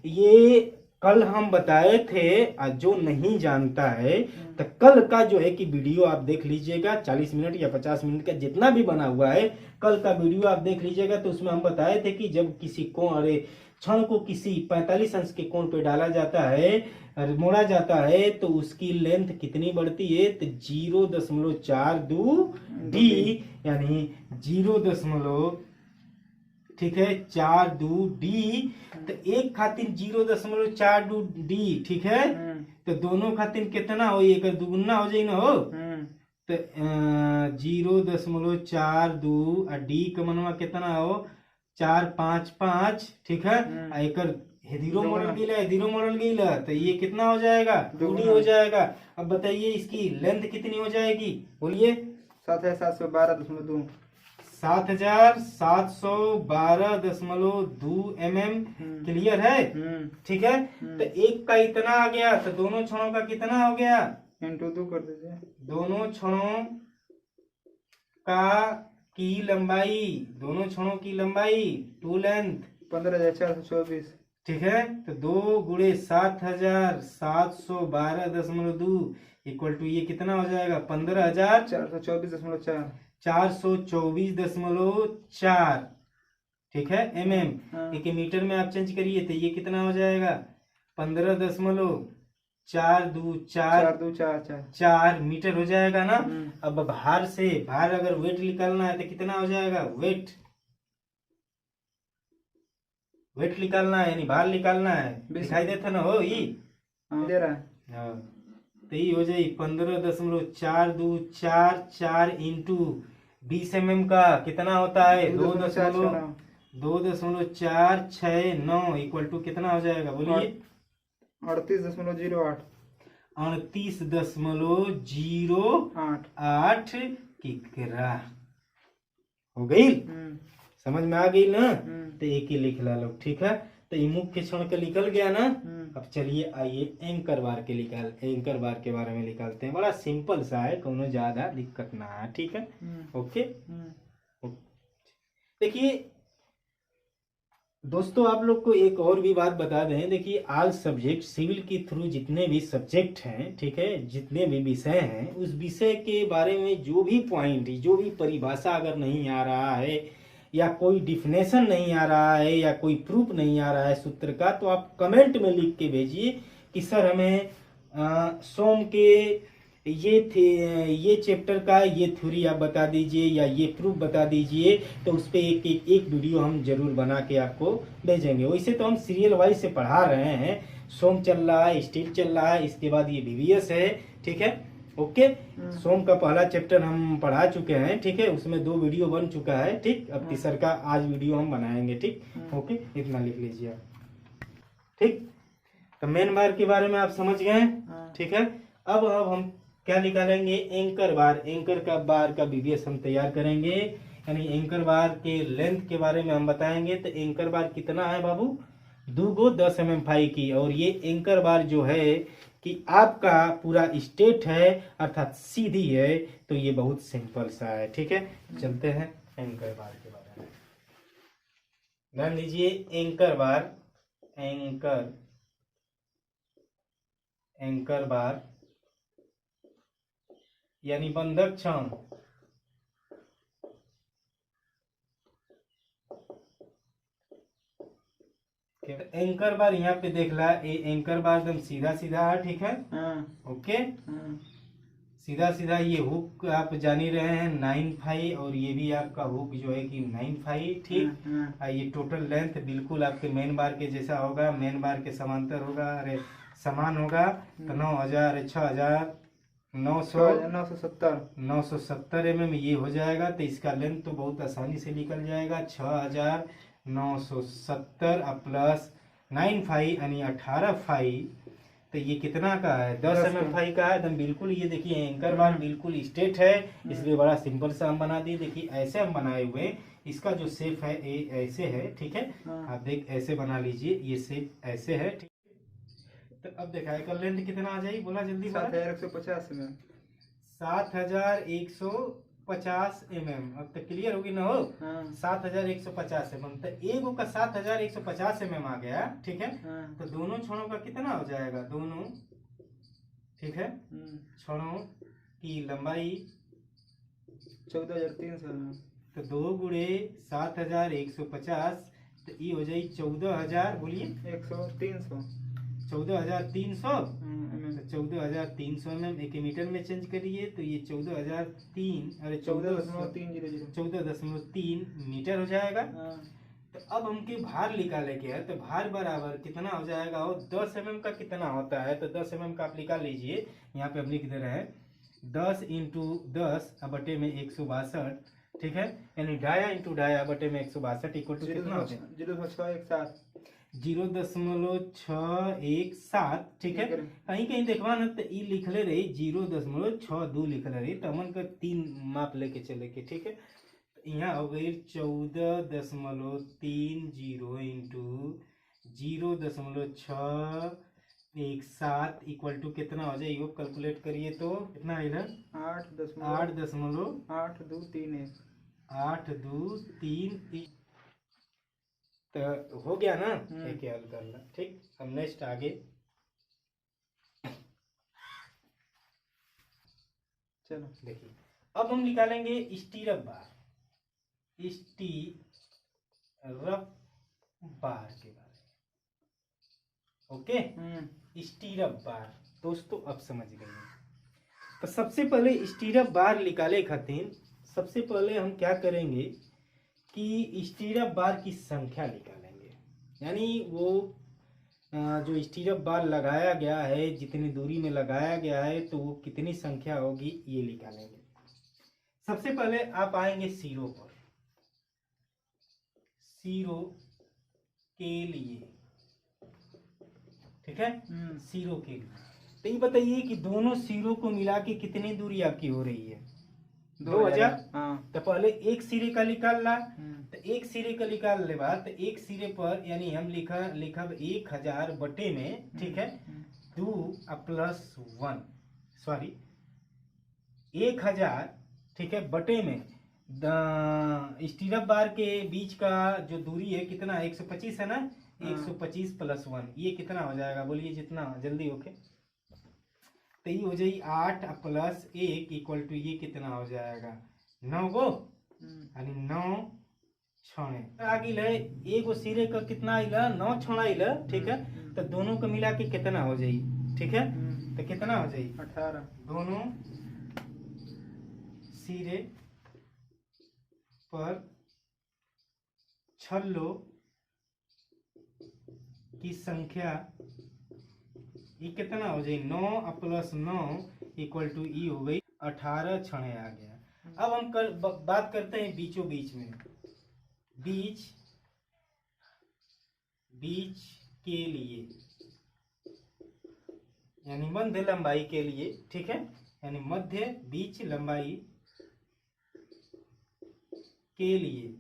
ये कल हम बताए थे, जो नहीं जानता है तो कल का जो है कि वीडियो आप देख लीजिएगा, 40 मिनट या 50 मिनट का जितना भी बना हुआ है, कल का वीडियो आप देख लीजिएगा। तो उसमें हम बताए थे कि जब किसी कोण, अरे क्षण को किसी 45 अंश के कोण पे डाला जाता है और मोड़ा जाता है तो उसकी लेंथ कितनी बढ़ती है, तो 0.42 डी, यानी 0, ठीक है, 42 डी। तो एक खातिर 0.42 डी, ठीक है, तो दोनों खातिर कितना हो, एक दुगुना हो जाए ना हो, तो 0.42 डी का मनवा कितना हो, 455, ठीक है। एक हेदिरो मॉडल गीला, हेदिरो मॉडल गीला, तो ये कितना हो जाएगा, 2D हो जाएगा। अब बताइए इसकी लेंथ कितनी हो जाएगी, बोलिए। 7712.2 7712.2 mm। क्लियर है, ठीक है। तो एक का इतना आ गया, तो दोनों क्षणों का कितना हो गया, इंटू 2 कर दीजिए। दोनों क्षणों का की लंबाई, दोनों क्षणों की लंबाई, टू लेंथ 15,424, ठीक है। तो 2 गुणे 7712.2 इक्वल टू ये कितना हो जाएगा, 15,424.4। 424.4, ठीक है, mm। एक मीटर में आप चेंज करिए तो ये कितना हो जाएगा, 15.424 मीटर हो जाएगा ना। अब भार से, भार अगर वेट निकालना है तो कितना हो जाएगा, वेट निकालना है, यानी भार निकालना है, दिखाई देता ना हो, ये दे रहा है। हाँ, तो ये हो जाए 15.424 इंटू 20 mm का कितना होता है, 2.469 इक्वल टू कितना हो जाएगा, बोलिए। 38.08। 38.08 किकरा हो गई, समझ में आ गई ना। तो एक ही लिख ला लो, ठीक है। तो ये मुख्य क्षण का निकल गया ना। अब चलिए आइए एंकर बार के एंकर बार के बारे में निकालते हैं। बड़ा सिंपल सा है, कोनो ज्यादा दिक्कत ना है, ठीक है। ओके, देखिए दोस्तों, आप लोग को एक और भी बात बता दें। देखिए ऑल सब्जेक्ट सिविल के थ्रू जितने भी सब्जेक्ट हैं, ठीक है, जितने भी विषय हैं, उस विषय के बारे में जो भी पॉइंट, जो भी परिभाषा अगर नहीं आ रहा है, या कोई डिफिनेशन नहीं आ रहा है, या कोई प्रूफ नहीं आ रहा है सूत्र का, तो आप कमेंट में लिख के भेजिए कि सर हमें सोम के ये चैप्टर का ये थ्योरी आप बता दीजिए, या ये प्रूफ बता दीजिए। तो उस पर एक वीडियो हम जरूर बना के आपको भेजेंगे। वैसे तो हम सीरियल वाइज से पढ़ा रहे हैं, सोम चल रहा है, स्टील चल रहा है, इसके बाद ये VVS है, ठीक है। ओके, सोम का पहला चैप्टर हम पढ़ा चुके हैं, ठीक है, उसमें 2 वीडियो बन चुका है, ठीक। अब तीसर का आज वीडियो हम बनाएंगे, ठीक। ओके, इतना लिख लीजिए आप, ठीक। तो मेन बार के बारे में आप समझ गए, ठीक है। अब हम क्या निकालेंगे, एंकर बार। एंकर का बार का VVS हम तैयार करेंगे, यानी एंकर बार के लेंथ के बारे में हम बताएंगे। तो एंकर बार कितना है बाबू, 2 गो 10 mm फाई की। और ये एंकर बार जो है कि आपका पूरा स्टेट है, अर्थात सीधी है। तो ये बहुत सिंपल सा है, ठीक है। चलते हैं एंकर बार के बारे में। ध्यान दीजिए, एंकर बार, एंकर बार यानी बंधक क्षण। एंकर बार यहाँ पे देख ला, एंकर बार एकदम सीधा सीधा है, ठीक है। ओके, सीधा सीधा। ये हुक आप जान ही रहे हैं 9 फाई, और ये भी आपका हुक जो है कि 9 फाई, ठीक। ये टोटल लेंथ बिल्कुल आपके मेन बार के जैसा होगा, मेन बार के समांतर होगा, अरे समान होगा। तो 9000, 970 mm ये हो जाएगा। तो इसका लेंथ तो बहुत आसानी से निकल जाएगा, 6970 प्लस 9 फाई यानी 18 फाई। तो ये कितना का है, 10 mm फाई का है एकदम बिल्कुल। ये देखिए एंकर बार बिल्कुल स्ट्रेट है, इसलिए बड़ा सिंपल सा हम बना दिए। देखिए ऐसे हम बनाए हुए, इसका जो शेप है ये ऐसे है, ठीक है। आप देख ऐसे बना लीजिए, ये शेप ऐसे है, ठीक। तो अब देखा है लेंथ कितना आ जाएगी, बोला जल्दी, 7150 में 7150 mm। अब तो क्लियर होगी ना हो। हाँ 7150 mm, तो एगो का 7150 mm आ गया, ठीक है। हाँ तो दोनों छड़ों का कितना हो जाएगा, दोनों, ठीक है, छड़ों की लंबाई 14,300 तो 2 गुणे 7150, तो ये हो जाए 14,000, बोलिए 300 14,300। mm। तो 14,300 mm एक मीटर में चेंज करिए तो ये 14,003, अरे 14,300। 14.3 मीटर हो जाएगा। हाँ तो अब हमके भार निकाले के है, तो भार बराबर कितना हो जाएगा, और 10 mm का कितना होता है, तो 10 mm का आप निकाल लीजिए। यहाँ पे हम लिख दे रहे हैं 10 इंटू 10 बटे में 162, ठीक है, यानी डाया इंटू डाया बटे में 162 इक्वल टू कितना होता है, 0.617, ठीक है। कहीं कहीं देखवा ना तो ई लिखले रही 0.62 लिखले रही, तो हमन का 3 माप लेके चले के, ठीक है। यहाँ हो गई 14.30 इंटू 0.617 इक्वल टू कितना हो जाए, कैलकुलेट करिए तो कितना आएगा, 8.8231। तो हो गया ना, एक हल करना, ठीक। अब नेक्स्ट आगे चलो देखिए, अब हम निकालेंगे स्टीरअप बार, स्टीरअप बार के बारे में, ओके। स्टीरअप बार दोस्तों अब समझ गए। तो सबसे पहले स्टीरअप बार निकाले खातिर सबसे पहले हम क्या करेंगे कि स्टीरअप बार की संख्या निकालेंगे, यानी वो जो स्टीरअप बार लगाया गया है, जितनी दूरी में लगाया गया है, तो वो कितनी संख्या होगी ये निकालेंगे। सबसे पहले आप आएंगे सिरों पर, सिरों के लिए, ठीक है, सिरों के लिए। तो ये बताइए कि दोनों सिरों को मिला के कितनी दूरी आपकी हो रही है, 2000। हाँ तो पहले एक सिरे का निकाल ला, तो एक सिरे का निकालने बाद तो एक सिरे पर यानी हम लिखब 1000 बटे में, ठीक है, 2 प्लस 1, सॉरी 1000, ठीक है, बटे में स्टीरअप बार के बीच का जो दूरी है कितना, 125 है ना, 125 प्लस 1 ये कितना हो जाएगा, बोलिए जितना जल्दी होके। तो ये हो जाए 8 प्लस 1 इक्वल टू ये कितना हो जाएगा, 9 गो, यानी 9 छणे आगे ले, एगो सिरे का कितना आइला, 9 छणा आइला, ठीक है। तो दोनों को मिला के कितना हो जाई, ठीक है, तो कितना हो जाई 18। दोनों सिरे पर छल्लों की संख्या ये कितना हो जाए, 9 प्लस 9 इक्वल टू ई हो गई 18 छणे आ गया। अब हम बात करते हैं बीचों बीच में, बीच के लिए यानी मध्य लंबाई के लिए, ठीक है, यानी मध्य बीच लंबाई के लिए।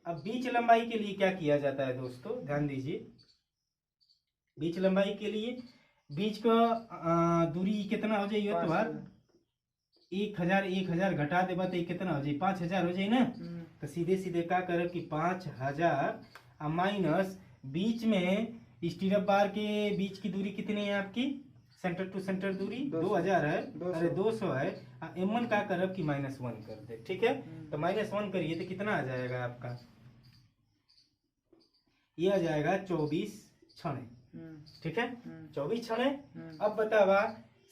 अब बीच लंबाई के लिए क्या किया जाता है दोस्तों, ध्यान दीजिए। बीच लंबाई के लिए बीच का दूरी कितना हो जाए, तो बार 1000 घटा देबा तो कितना हो जाए, 5000 हो जाए ना। तो सीधे सीधे क्या करे कि 5000 माइनस बीच में स्टीरअप बार के बीच की दूरी कितनी है आपकी, सेंटर टू सेंटर दूरी 2000 है, अरे 200 है। M1 क्या करब कि -1 कर दे, ठीक है। तो -1 करिए तो कितना आ जाएगा आपका, ये आ जाएगा 24 छणे, ठीक है, 24 छणे। अब बतावा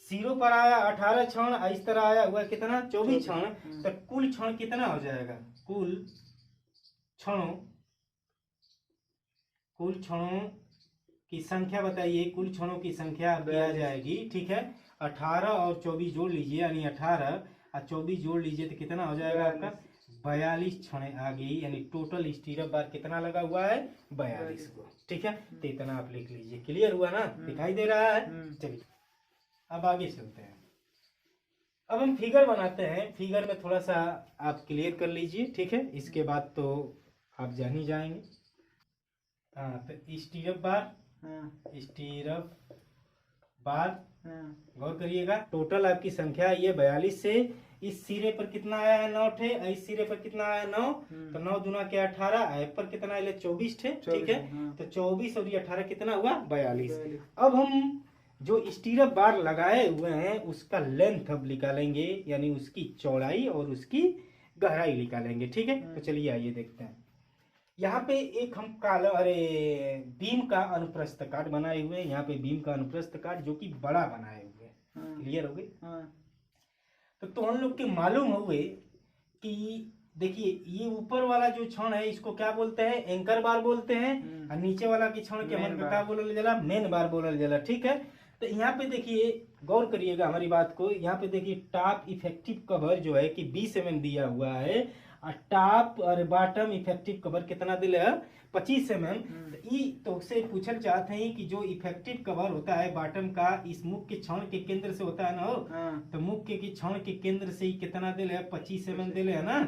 सिरों पर आया 18 क्षण, इस तरह आया हुआ कितना 24 क्षण, तो कुल क्षण कितना हो जाएगा, कुल क्षणों की संख्या बताइए, कुल क्षणों की संख्या आपकी आ जाएगी, ठीक है। 18 और 24 जोड़ लीजिए, यानी 18 और 24 जोड़ लीजिए तो कितना हो जाएगा आपका 42 क्षण आ गई, यानी टोटल स्टीरअप बार कितना लगा हुआ है 42 को, ठीक है। तो इतना आप लिख लीजिए, क्लियर हुआ ना, दिखाई दे रहा है। चलिए अब आगे चलते हैं। अब हम फिगर बनाते हैं, फिगर में थोड़ा सा आप क्लियर कर लीजिए, ठीक है, इसके बाद तो आप जान ही जाएंगे। हाँ, तो स्टीरअप बार गौर करिएगा, टोटल आपकी संख्या ये 42 से इस सिरे पर कितना आया है 9 ठे, इस सिरे पर कितना आया 9, तो 9 दूना के 18, ऐप पर कितना आया 24 ठे, ठीक है। हाँ। तो 24 और ये 18 कितना हुआ 42। 42। अब हम जो स्टीरअप बार लगाए हुए हैं उसका लेंथ अब निकालेंगे, यानी उसकी चौड़ाई और उसकी गहराई निकालेंगे, ठीक है। तो चलिए आइए देखते हैं। यहाँ पे एक हम बीम का अनुप्रस्थ काट बनाए हुए हैं, यहाँ पे बीम का अनुप्रस्थ काट जो कि बड़ा बनाए हुए हैं, हाँ। क्लियर हो गई। हाँ। तो हम लोग के मालूम हुए कि देखिए ये ऊपर वाला जो छड़ है इसको क्या बोलते हैं, एंकर बार बोलते हैं, और नीचे वाला की छड़ के मेन मन बार। क्या बोलल जाला, मेन बार बोलल जाला, ठीक है। तो यहाँ पे देखिए गौर करिएगा हमारी बात को, यहाँ पे देखिए टॉप इफेक्टिव कवर जो है कि 20 mm दिया हुआ है, और टॉप और बॉटम इफेक्टिव कवर कितना दिया है 25 mm। तो उससे पूछल चाहते हैं कि जो इफेक्टिव कवर होता है बॉटम का इस मुख के छड़ के केंद्र से होता है ना, हाँ। तो मुख के छड़ के केंद्र से ही कितना दिले है 25 mm दिले है ना,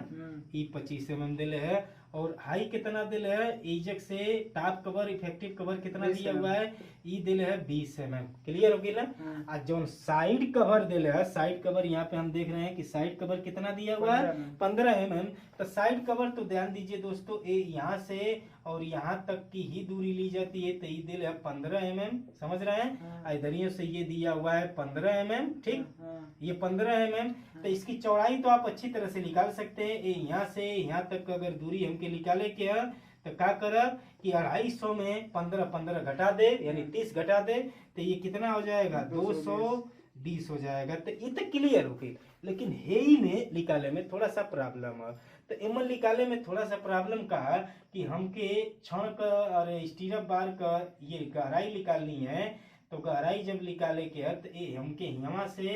ये 25 mm दिले है। और हाई कितना दिले है, एजक से टॉप कवर इफेक्टिव कवर कितना 20 दिया हुआ है, ये दिले है 20 mm, क्लियर हो गया ना। आज जो साइड कवर दिले है, साइड कवर यहाँ पे हम देख रहे हैं कि साइड कवर कितना दिया हुआ है 15 mm। तो साइड कवर तो ध्यान दीजिए दोस्तों, यहाँ से और यहाँ तक की ही दूरी ली जाती है, तो ये दिल है 15 mm, समझ रहे हैं। इधर से ये दिया हुआ है 15 mm, ठीक, ये 15 mm। तो इसकी चौड़ाई तो आप अच्छी तरह से निकाल सकते हैं। यहाँ से यहाँ तक अगर दूरी हमके निकाले के है तो क्या करब कि 250 में 15 घटा दे, यानी 30 घटा दे, तो ये कितना हो जाएगा 220 हो जाएगा। तो ये तो क्लियर हो गई। लेकिन हेई में निकाले में थोड़ा सा प्रॉब्लम है। तो एमन निकाले में थोड़ा सा प्रॉब्लम का कि हमके छड़ का और स्टीरअप बार का ये गहराई निकालनी है। तो गहराई जब निकाले के है तो ये हमके यहाँ से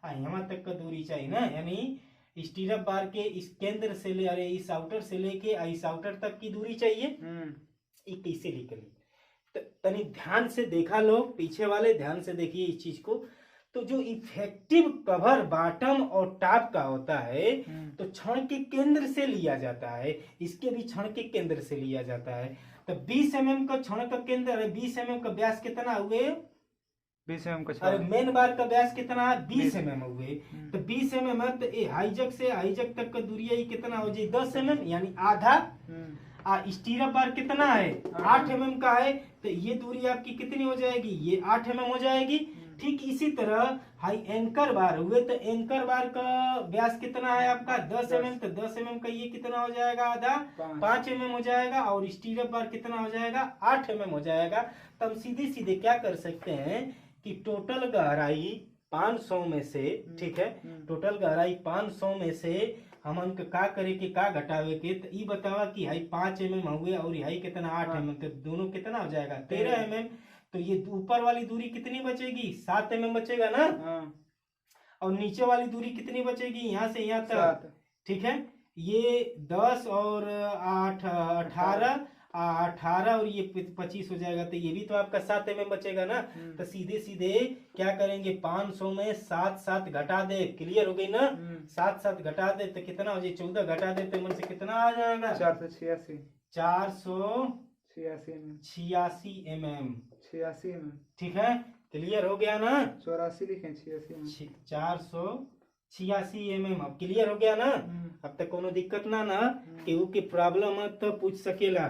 यहाँ तक का दूरी चाहिए ना, यानी स्टीरअप बार के इस केंद्र से ले इस आउटर से लेके इस आउटर तक की दूरी चाहिए। ये कैसे निकली, तो तनी ध्यान से देखा लोग, पीछे वाले ध्यान से देखिए इस चीज को। तो जो इफेक्टिव कवर बॉटम और टॉप का होता है तो छड़ के केंद्र से लिया जाता है, इसके भी छड़ के केंद्र से लिया जाता है। तो 20 mm का छड़ का केंद्र है, 20 mm का व्यास कितना हुए 20 mm का और मेन बार का व्यास कितना है 20 mm हुए। तो 20 mm है, तो ये हाईजक से हाईजक तक का दूरी है कितना हो जाए 10 mm, यानी आधा। स्टीरअप बार कितना है 8 mm का है, तो ये दूरी आपकी कितनी हो जाएगी, ये 8 mm हो जाएगी। ठीक इसी तरह हाई एंकर बार हुए, तो एंकर बार का व्यास कितना है आपका 10 mm, तो 10 mm का ये कितना हो जाएगा आधा 5 mm हो जाएगा, और स्टीरअप बार कितना हो जाएगा 8 mm हो जाएगा। तो हम सीधे सीधे क्या कर सकते हैं कि टोटल गहराई 500 में से, ठीक है, टोटल गहराई 500 में से हमन के का करे के का घटावे के, तो ई बतावा कि हाई 5 mm हुए और हाई कितना 8 mm, तो दोनों कितना हो जाएगा 13 mm। तो ये ऊपर वाली दूरी कितनी बचेगी 7 mm बचेगा ना, और नीचे वाली दूरी कितनी बचेगी यहाँ से यहाँ तक, ठीक है। ये 10 और 8 18 और ये 25 हो जाएगा, तो ये भी तो आपका 7 mm बचेगा ना। तो सीधे सीधे क्या करेंगे 500 में 7 घटा दे, क्लियर हो गई ना। 7 घटा दे तो कितना हो जाए 14 घटा दे तो मन से कितना आ जाएगा 486 mm, ठीक है, क्लियर हो गया ना। 84 लिखे 86 486 mm, अब क्लियर हो गया ना। अब तक कोनो दिक्कत ना केहू की प्रॉब्लम है तो पूछ सकेला।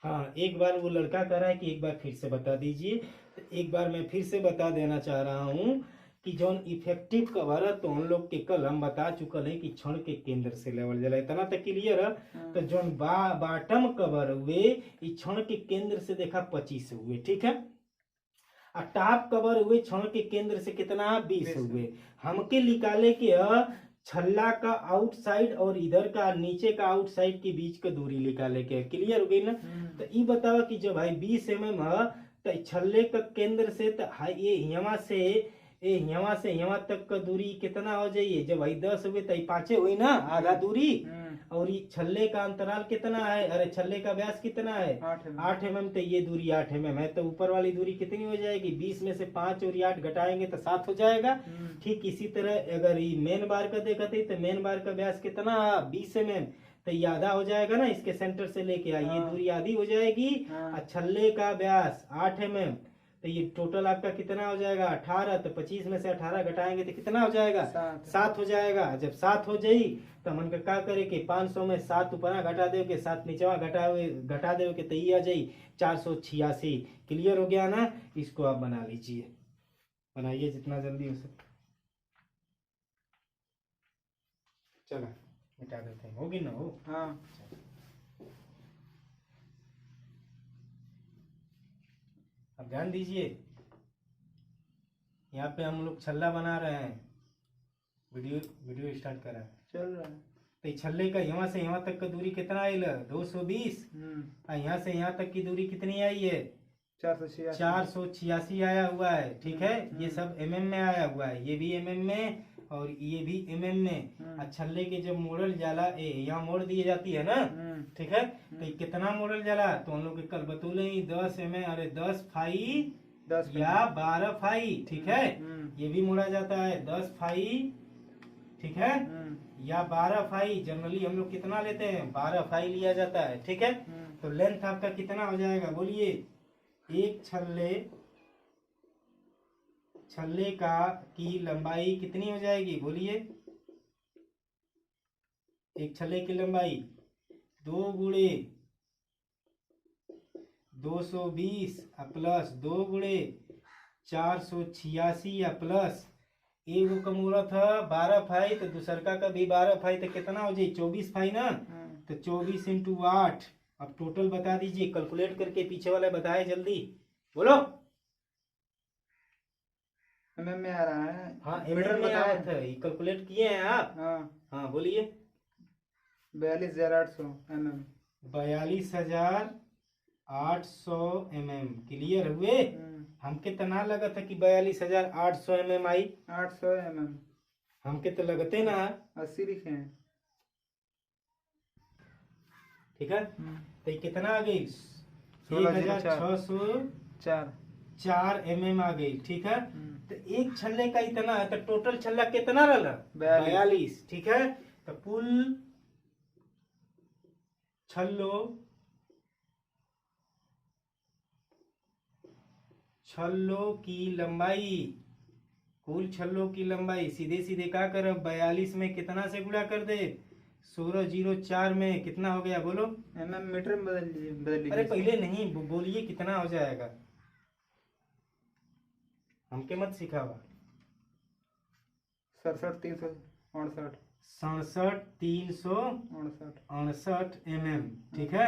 हाँ, एक बार वो लड़का कह रहा है कि एक बार फिर से बता दीजिए, तो एक बार मैं फिर से बता देना चाह रहा हूँ कि जौन इफेक्टिव कवर है तो हम लोग के कल हम बता चुकल है कि छड़ के केंद्र से लेवल जाला, इतना तक क्लियर है। तो जौन बॉटम कवर हुए इस छड़ के केंद्र से देखा 25 हुए, ठीक है, और टॉप कवर हुए छड़ के केंद्र से कितना 20 हुए। हमके निकाले के छल्ला का आउटसाइड और इधर का नीचे का आउटसाइड के बीच का दूरी निकाले के, क्लियर हो गई ना। तो ये बताओ कि जब भाई 20 mm है तो छल्ले का केंद्र से तो ये यहाँ से यहाँ तक का दूरी कितना हो जाइए, जब भाई 10 हुए तो 5 हुई ना आधा दूरी, और ये छल्ले का अंतराल कितना है, अरे छल्ले का व्यास कितना है 8 mm, तो ये दूरी 8 mm है। तो ऊपर वाली दूरी कितनी हो जाएगी 20 में से 5 और 8 घटाएंगे तो 7 हो जाएगा। ठीक इसी तरह अगर ये मेन बार का देखा थे तो मेन बार का व्यास कितना 20 mm, तो ये आधा हो जाएगा ना, इसके सेंटर से लेके ये दूरी आधी हो जाएगी। और छल्ले का व्यास 8 mm, तो ये टोटल आपका कितना हो जाएगा 18। तो 25 में से 18 घटाएंगे तो कितना हो जाएगा 7 हो जाएगा। जब 7 हो जाई तो मन का क्या करे कि 500 में 7 ऊपर घटा दे के 7 नीचवा घटा दे के तो ये आ जाई 486। क्लियर हो गया ना। इसको आप बना लीजिए, बनाइए जितना जल्दी हो सके। चलो मिटा देते हैं, होगी ना हो। हाँ अब ध्यान दीजिए, यहाँ पे हम लोग छल्ला बना रहे हैं। वीडियो स्टार्ट करा है, चल रहा है। तो छल्ले का यहाँ से यहाँ तक का दूरी कितना आई 220। और यहाँ से यहाँ तक की दूरी कितनी आई है 486 आया हुआ है। ठीक है, ये सब mm में आया हुआ है, ये भी mm में और ये भी mm में। छल्ले के जब मोड़ल जाला यहाँ मोड़ दिए जाती है ना, ठीक है, तो ये कितना मोड़ल जाला तो हम लोग कल बतौले 10 mm, अरे 10 फाई 10 या 12 फाई। ठीक है, ये भी मोड़ा जाता है 10 फाई, ठीक है, या 12 फाई। जनरली हम लोग कितना लेते हैं 12 फाई लिया जाता है। ठीक है, तो लेंथ आपका कितना हो जाएगा बोलिए। एक छल्ले का की लंबाई कितनी हो जाएगी बोलिए। एक छल्ले की लंबाई 2 गुणे 220 प्लस 2 गुणे 486 या प्लस एगो का मोड़ा था 12 फाई, तो दूसरका का भी 12 फाई, तो कितना हो जाए 24 फाई ना। तो 24 इंटू 8। अब टोटल बता दीजिए, कैलकुलेट करके पीछे वाला बताए जल्दी बोलो। mm में आ रहा है। हाँ मीटर में आया था, ये कैलकुलेट किए हैं आप। हाँ बोलिए। 42,800 mm। 42,800 mm। क्लियर हुए। हमके तो ना लगा था कि 42,800 mm आई। 800 mm हमके तो लगते ना 80 लिखे हैं। ठीक है, तो ये कितना आ गई 16,604 mm आ गई। ठीक है, तो एक छल्ले का इतना है, तो टोटल छल्ला कितना रहा 42। ठीक है, तो कुल छल्लों की लंबाई, कुल छल्लों की लंबाई सीधे सीधे क्या कर 42 में कितना से गुणा कर दे 1604 में कितना हो गया बोलो। mm मीटर में बदल लीजिए। अरे पहले नहीं बोलिए कितना हो जाएगा, हमके मत सिखावा। 67,359। 67,359 mm। ठीक है,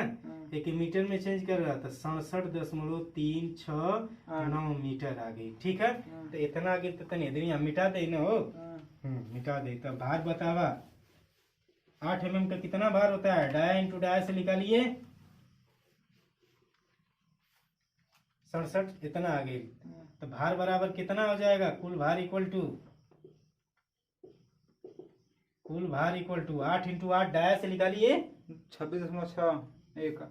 एक मीटर में चेंज कर रहा था 67.369 मीटर आ गई। ठीक है, तो इतना आगे तो तनी इधर मिटा दे ना हो। मिटा दे। तो भार बतावा 8 mm का कितना भार होता है, डाया इंटू डाया से निकालिए 67 इतना आ गई। तो भार बराबर कितना हो जाएगा, कुल भार इक्वल टू 8 इंटू 8 डाया से निकालिए 26.61।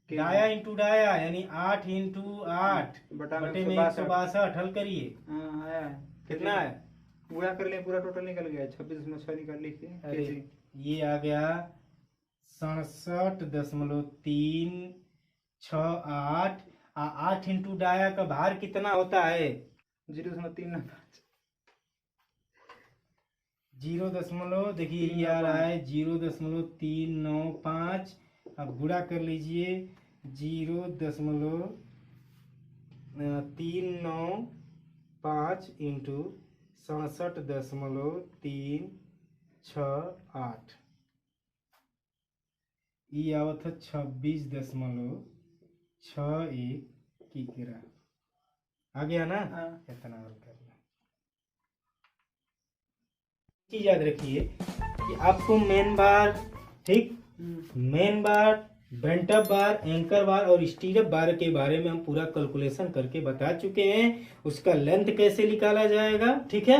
डाया इंटू डाया यानी 8 इंटू 8 बटे में 162 हल करिए। आया है कितना है, गुणा कर लिए पूरा टोटल निकल गया 26.6 निकाल लीजिए। अरे ये आ गया 67.368। 8 इंटू डाया का भार कितना होता है 0.395। 0 देखिए ये आ रहा है 0.395। अब गुणा कर लीजिए 0.395 इंटू 67.368। ये आवत है 26.61 की गिरा आ गया ना। इतना और करना चीज याद रखिए कि आपको मेन बार, ठीक, मेन बार, बेंटअप बार, एंकर बार और स्टीरअप बार के बारे में हम पूरा कैलकुलेशन करके बता चुके हैं। उसका लेंथ कैसे निकाला जाएगा, ठीक है,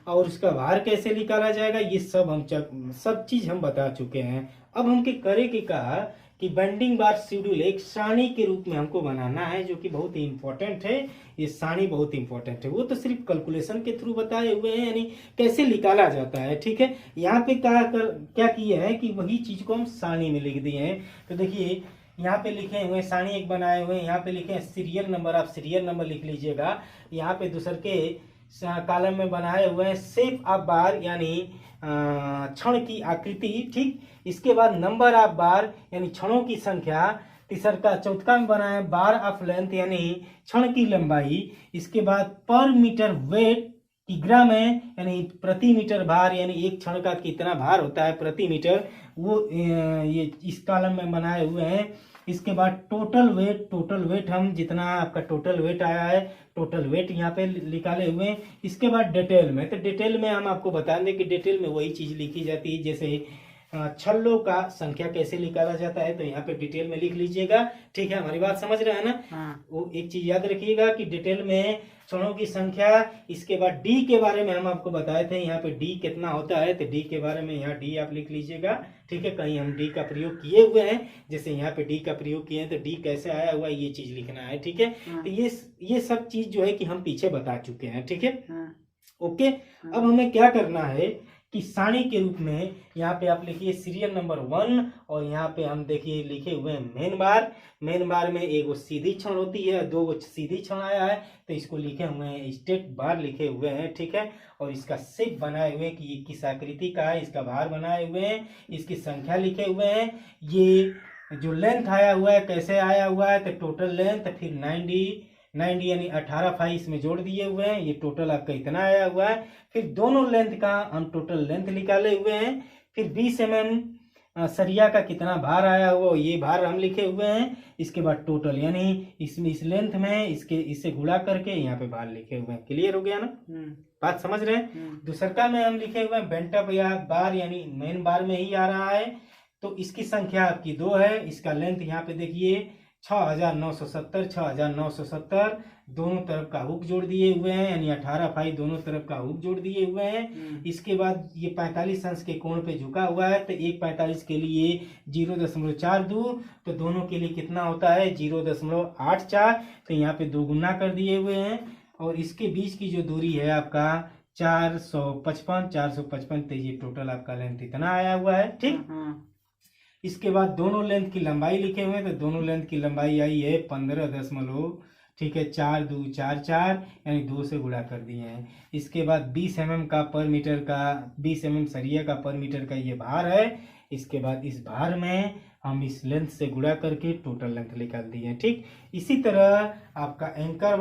और उसका भार कैसे निकाला जाएगा, ये सब चीज हम बता चुके हैं। अब हमके करे के कहा कि बेंडिंग बार शेड्यूल एक सारणी के रूप में हमको बनाना है, जो कि बहुत ही इंपॉर्टेंट है। ये सारणी बहुत इंपॉर्टेंट है, वो तो सिर्फ कैलकुलेशन के थ्रू बताए हुए हैं, यानी कैसे निकाला जाता है। ठीक है, यहाँ पे क्या किए हैं कि वही चीज को हम सारणी में लिख दिए हैं। तो देखिए यहाँ पे लिखे हुए सारणी एक बनाए हुए, यहाँ पे लिखे सीरियल नंबर, आप सीरियल नंबर लिख लीजिएगा। यहाँ पे दूसर के कॉलम में बनाए हुए हैं शेप ऑफ बार यानी क्षण की आकृति, ठीक। इसके बाद नंबर ऑफ बार यानी क्षणों की संख्या। तीसरा चौथा में बनाए बार ऑफ लेंथ यानी क्षण की लंबाई। इसके बाद पर मीटर वेट किग्रा में यानी प्रति मीटर भार, यानी एक क्षण का कितना भार होता है प्रति मीटर, वो ये इस कॉलम में बनाए हुए हैं। इसके बाद टोटल वेट हम जितना आपका टोटल वेट आया है टोटल वेट यहाँ पे निकाले हुए हैं। इसके बाद डिटेल में, तो डिटेल में हम आपको बता दें कि डिटेल में वही चीज लिखी जाती है जैसे छल्लों का संख्या कैसे निकाला जाता है, तो यहाँ पे डिटेल में लिख लीजिएगा, ठीक है। हमारी बात समझ रहे हैं ना? हाँ। वो एक चीज याद रखिएगा कि डिटेल में क्षणों की संख्या। इसके बाद डी के बारे में हम आपको बताए थे, यहाँ पे डी कितना होता है, तो डी के बारे में यहाँ डी आप लिख लीजिएगा, ठीक है। कहीं हम डी का प्रयोग किए हुए हैं, जैसे यहाँ पे डी का प्रयोग किए हैं तो डी कैसे आया हुआ ये चीज लिखना है, ठीक है। तो ये सब चीज जो है कि हम पीछे बता चुके हैं, ठीक है। ओके, अब हमें क्या करना है कि सारणी के रूप में यहाँ पे आप लिखिए सीरियल नंबर 1 और यहाँ पे हम देखिए लिखे हुए हैं मेन बार। मेन बार में एक सीधी क्षण होती है, 2 सीधी क्षण आया है, तो इसको लिखे हुए हैं स्टेट बार लिखे हुए हैं, ठीक है। और इसका शेप बनाए हुए हैं कि ये किस आकृति का है, इसका भार बनाए हुए हैं, इसकी संख्या लिखे हुए हैं। ये जो लेंथ आया हुआ है कैसे आया हुआ है, तो टोटल लेंथ, फिर 90 यानी 18 फाई इसमें जोड़ दिए हुए हैं, ये टोटल आपका इतना आया हुआ है। फिर दोनों लेंथ का हम टोटल लेंथ निकाले हुए हैं। फिर 20 mm सरिया का कितना भार आया हुआ ये भार हम लिखे हुए हैं। इसके बाद टोटल यानी इसमें इस लेंथ में इससे गुणा करके यहाँ पे भार लिखे हुए हैं। क्लियर हो गया ना? बात समझ रहे हैं? दूसरका में हम लिखे हुए हैं बेंटअप या बार यानी मेन बार में ही आ रहा है, तो इसकी संख्या आपकी 2 है। इसका लेंथ यहाँ पे देखिए 6970 दोनों तरफ का हुक जोड़ दिए हुए हैं, यानी 18 फाई दोनों तरफ का हुक जोड़ दिए हुए हैं। इसके बाद ये 45 अंश के कोण पे झुका हुआ है, तो 1/45 के लिए 0.42, तो दोनों के लिए कितना होता है 0.84, तो यहाँ पे 2 गुना कर दिए हुए हैं। और इसके बीच की जो दूरी है आपका 455, तो ये टोटल आपका लेंथ इतना आया हुआ है, ठीक। इसके बाद दोनों लेंथ की लंबाई लिखे हुए हैं, तो दोनों लेंथ की लंबाई आई है 15 ठीक है 4 2 4 4 यानी 2 से गुणा कर दिए हैं। इसके बाद 20 mm का पर मीटर का 20 mm सरिया का पर मीटर का ये भार है। इसके बाद इस भार में हम इस लेंथ से गुणा करके टोटल लेंथ निकाल दिए हैं, ठीक। इसी तरह आपका एंकर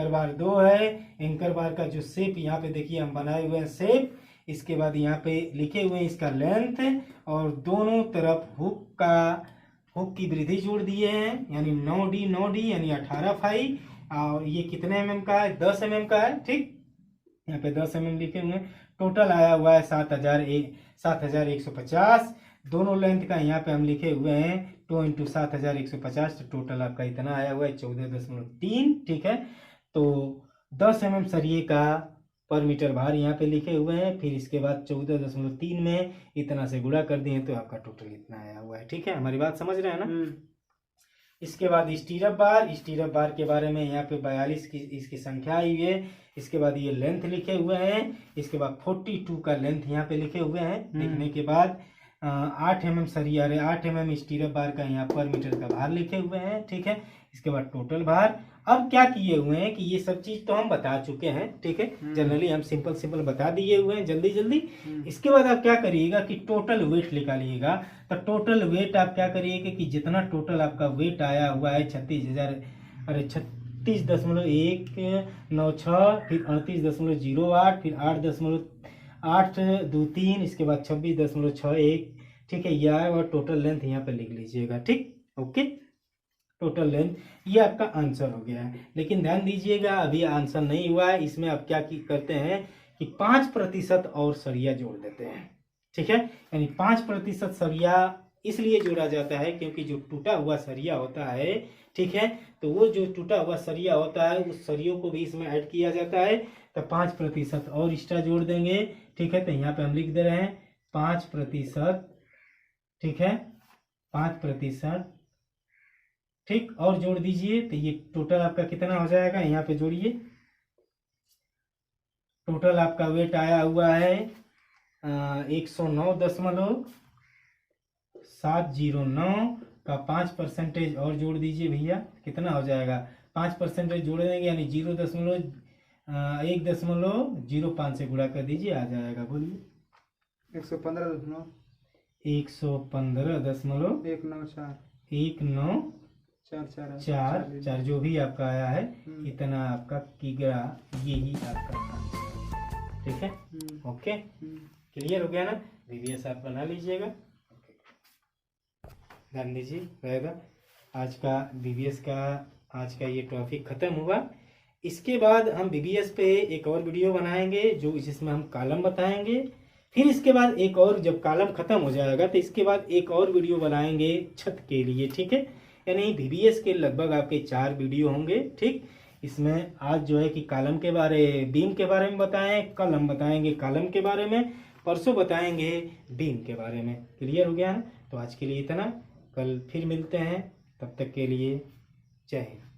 बार 2 है। एंकर बार का जो शेप यहाँ पे देखिए हम बनाए हुए हैं शेप। इसके बाद यहाँ पे लिखे हुए हैं इसका लेंथ और दोनों तरफ हुक की वृद्धि जोड़ दिए हैं, यानी 9D यानी 18 फाई। और ये कितने mm का है 10 mm का है, ठीक। यहाँ पे 10 mm लिखे हुए हैं। टोटल आया हुआ है 7150। दोनों लेंथ का यहाँ पे हम लिखे हुए हैं 2 × 7150, तो टोटल आपका इतना आया हुआ है 14.3, ठीक है। तो 10 mm सरिये का पर मीटर भार यहाँ पे लिखे हुए हैं। फिर इसके बाद 14.3 में इतना से गुणा कर दिए तो आपका टोटल इतना आया हुआ है, ठीक है। हमारी बात समझ रहे हैं ना? इसके बाद स्टीरअप बार के बारे में यहाँ पे 42 की इसकी संख्या आई है। इसके बाद ये लेंथ लिखे हुए हैं। इसके बाद 42 का लेंथ यहाँ पे लिखे हुए हैं। लिखने के बाद 8 mm सरिया 8 mm स्टीरअप बार का यहाँ पर मीटर का भार लिखे हुए हैं, ठीक है। इसके बाद टोटल भार। अब क्या किए हुए हैं कि ये सब चीज तो हम बता चुके हैं, ठीक है। जनरली हम सिंपल बता दिए हुए हैं जल्दी। इसके बाद आप क्या करिएगा कि टोटल वेट निकालिएगा। तो टोटल वेट आप क्या करिएगा कि जितना टोटल आपका वेट आया हुआ है 36.196, फिर 38.08, फिर 8.823, इसके बाद 26.61, ठीक है। यह और टोटल लेंथ यहाँ पे लिख लीजिएगा, ठीक। ओके, टोटल लेंथ ये आपका आंसर हो गया है। लेकिन ध्यान दीजिएगा अभी आंसर नहीं हुआ है। इसमें आप क्या करते हैं कि 5% और सरिया जोड़ देते हैं, ठीक है। यानी 5% सरिया इसलिए जोड़ा जाता है क्योंकि जो टूटा हुआ सरिया होता है, ठीक है, तो वो जो टूटा हुआ सरिया होता है उस सरियों को भी इसमें ऐड किया जाता है। तो 5% और एक्स्ट्रा जोड़ देंगे, ठीक है। तो यहाँ पे हम लिख दे रहे हैं 5%, ठीक है, 5%, ठीक। और जोड़ दीजिए तो ये टोटल आपका कितना हो जाएगा, यहाँ पे जोड़िए। टोटल आपका वेट आया हुआ है 109.709, का 5% और जोड़ दीजिए भैया, कितना हो जाएगा? 5% जोड़ देंगे यानी 1.05 से गुणा कर दीजिए, आ जाएगा। बोलिए 115.194 जो भी आपका आया है इतना आपका किग्रा, यही आपका आंसर है। ठीक है, ओके, क्लियर हो गया ना? VBS आप बना लीजिएगा। ध्यान दीजिए रहेगा। आज का VBS का आज का ये टॉपिक खत्म हुआ। इसके बाद हम VBS पे एक और वीडियो बनाएंगे जो जिसमें हम कॉलम बताएंगे। फिर इसके बाद एक और, जब कॉलम खत्म हो जाएगा तो इसके बाद एक और वीडियो बनाएंगे छत के लिए। ठीक है, यानी VBS के लगभग आपके 4 वीडियो होंगे। ठीक, इसमें आज जो है कि कॉलम के बारे, बीम के बारे में बताएं, कल हम बताएंगे कॉलम के बारे में, परसों बताएंगे बीम के बारे में। क्लियर हो गया ना? तो आज के लिए इतना, कल फिर मिलते हैं, तब तक के लिए जय हिंद।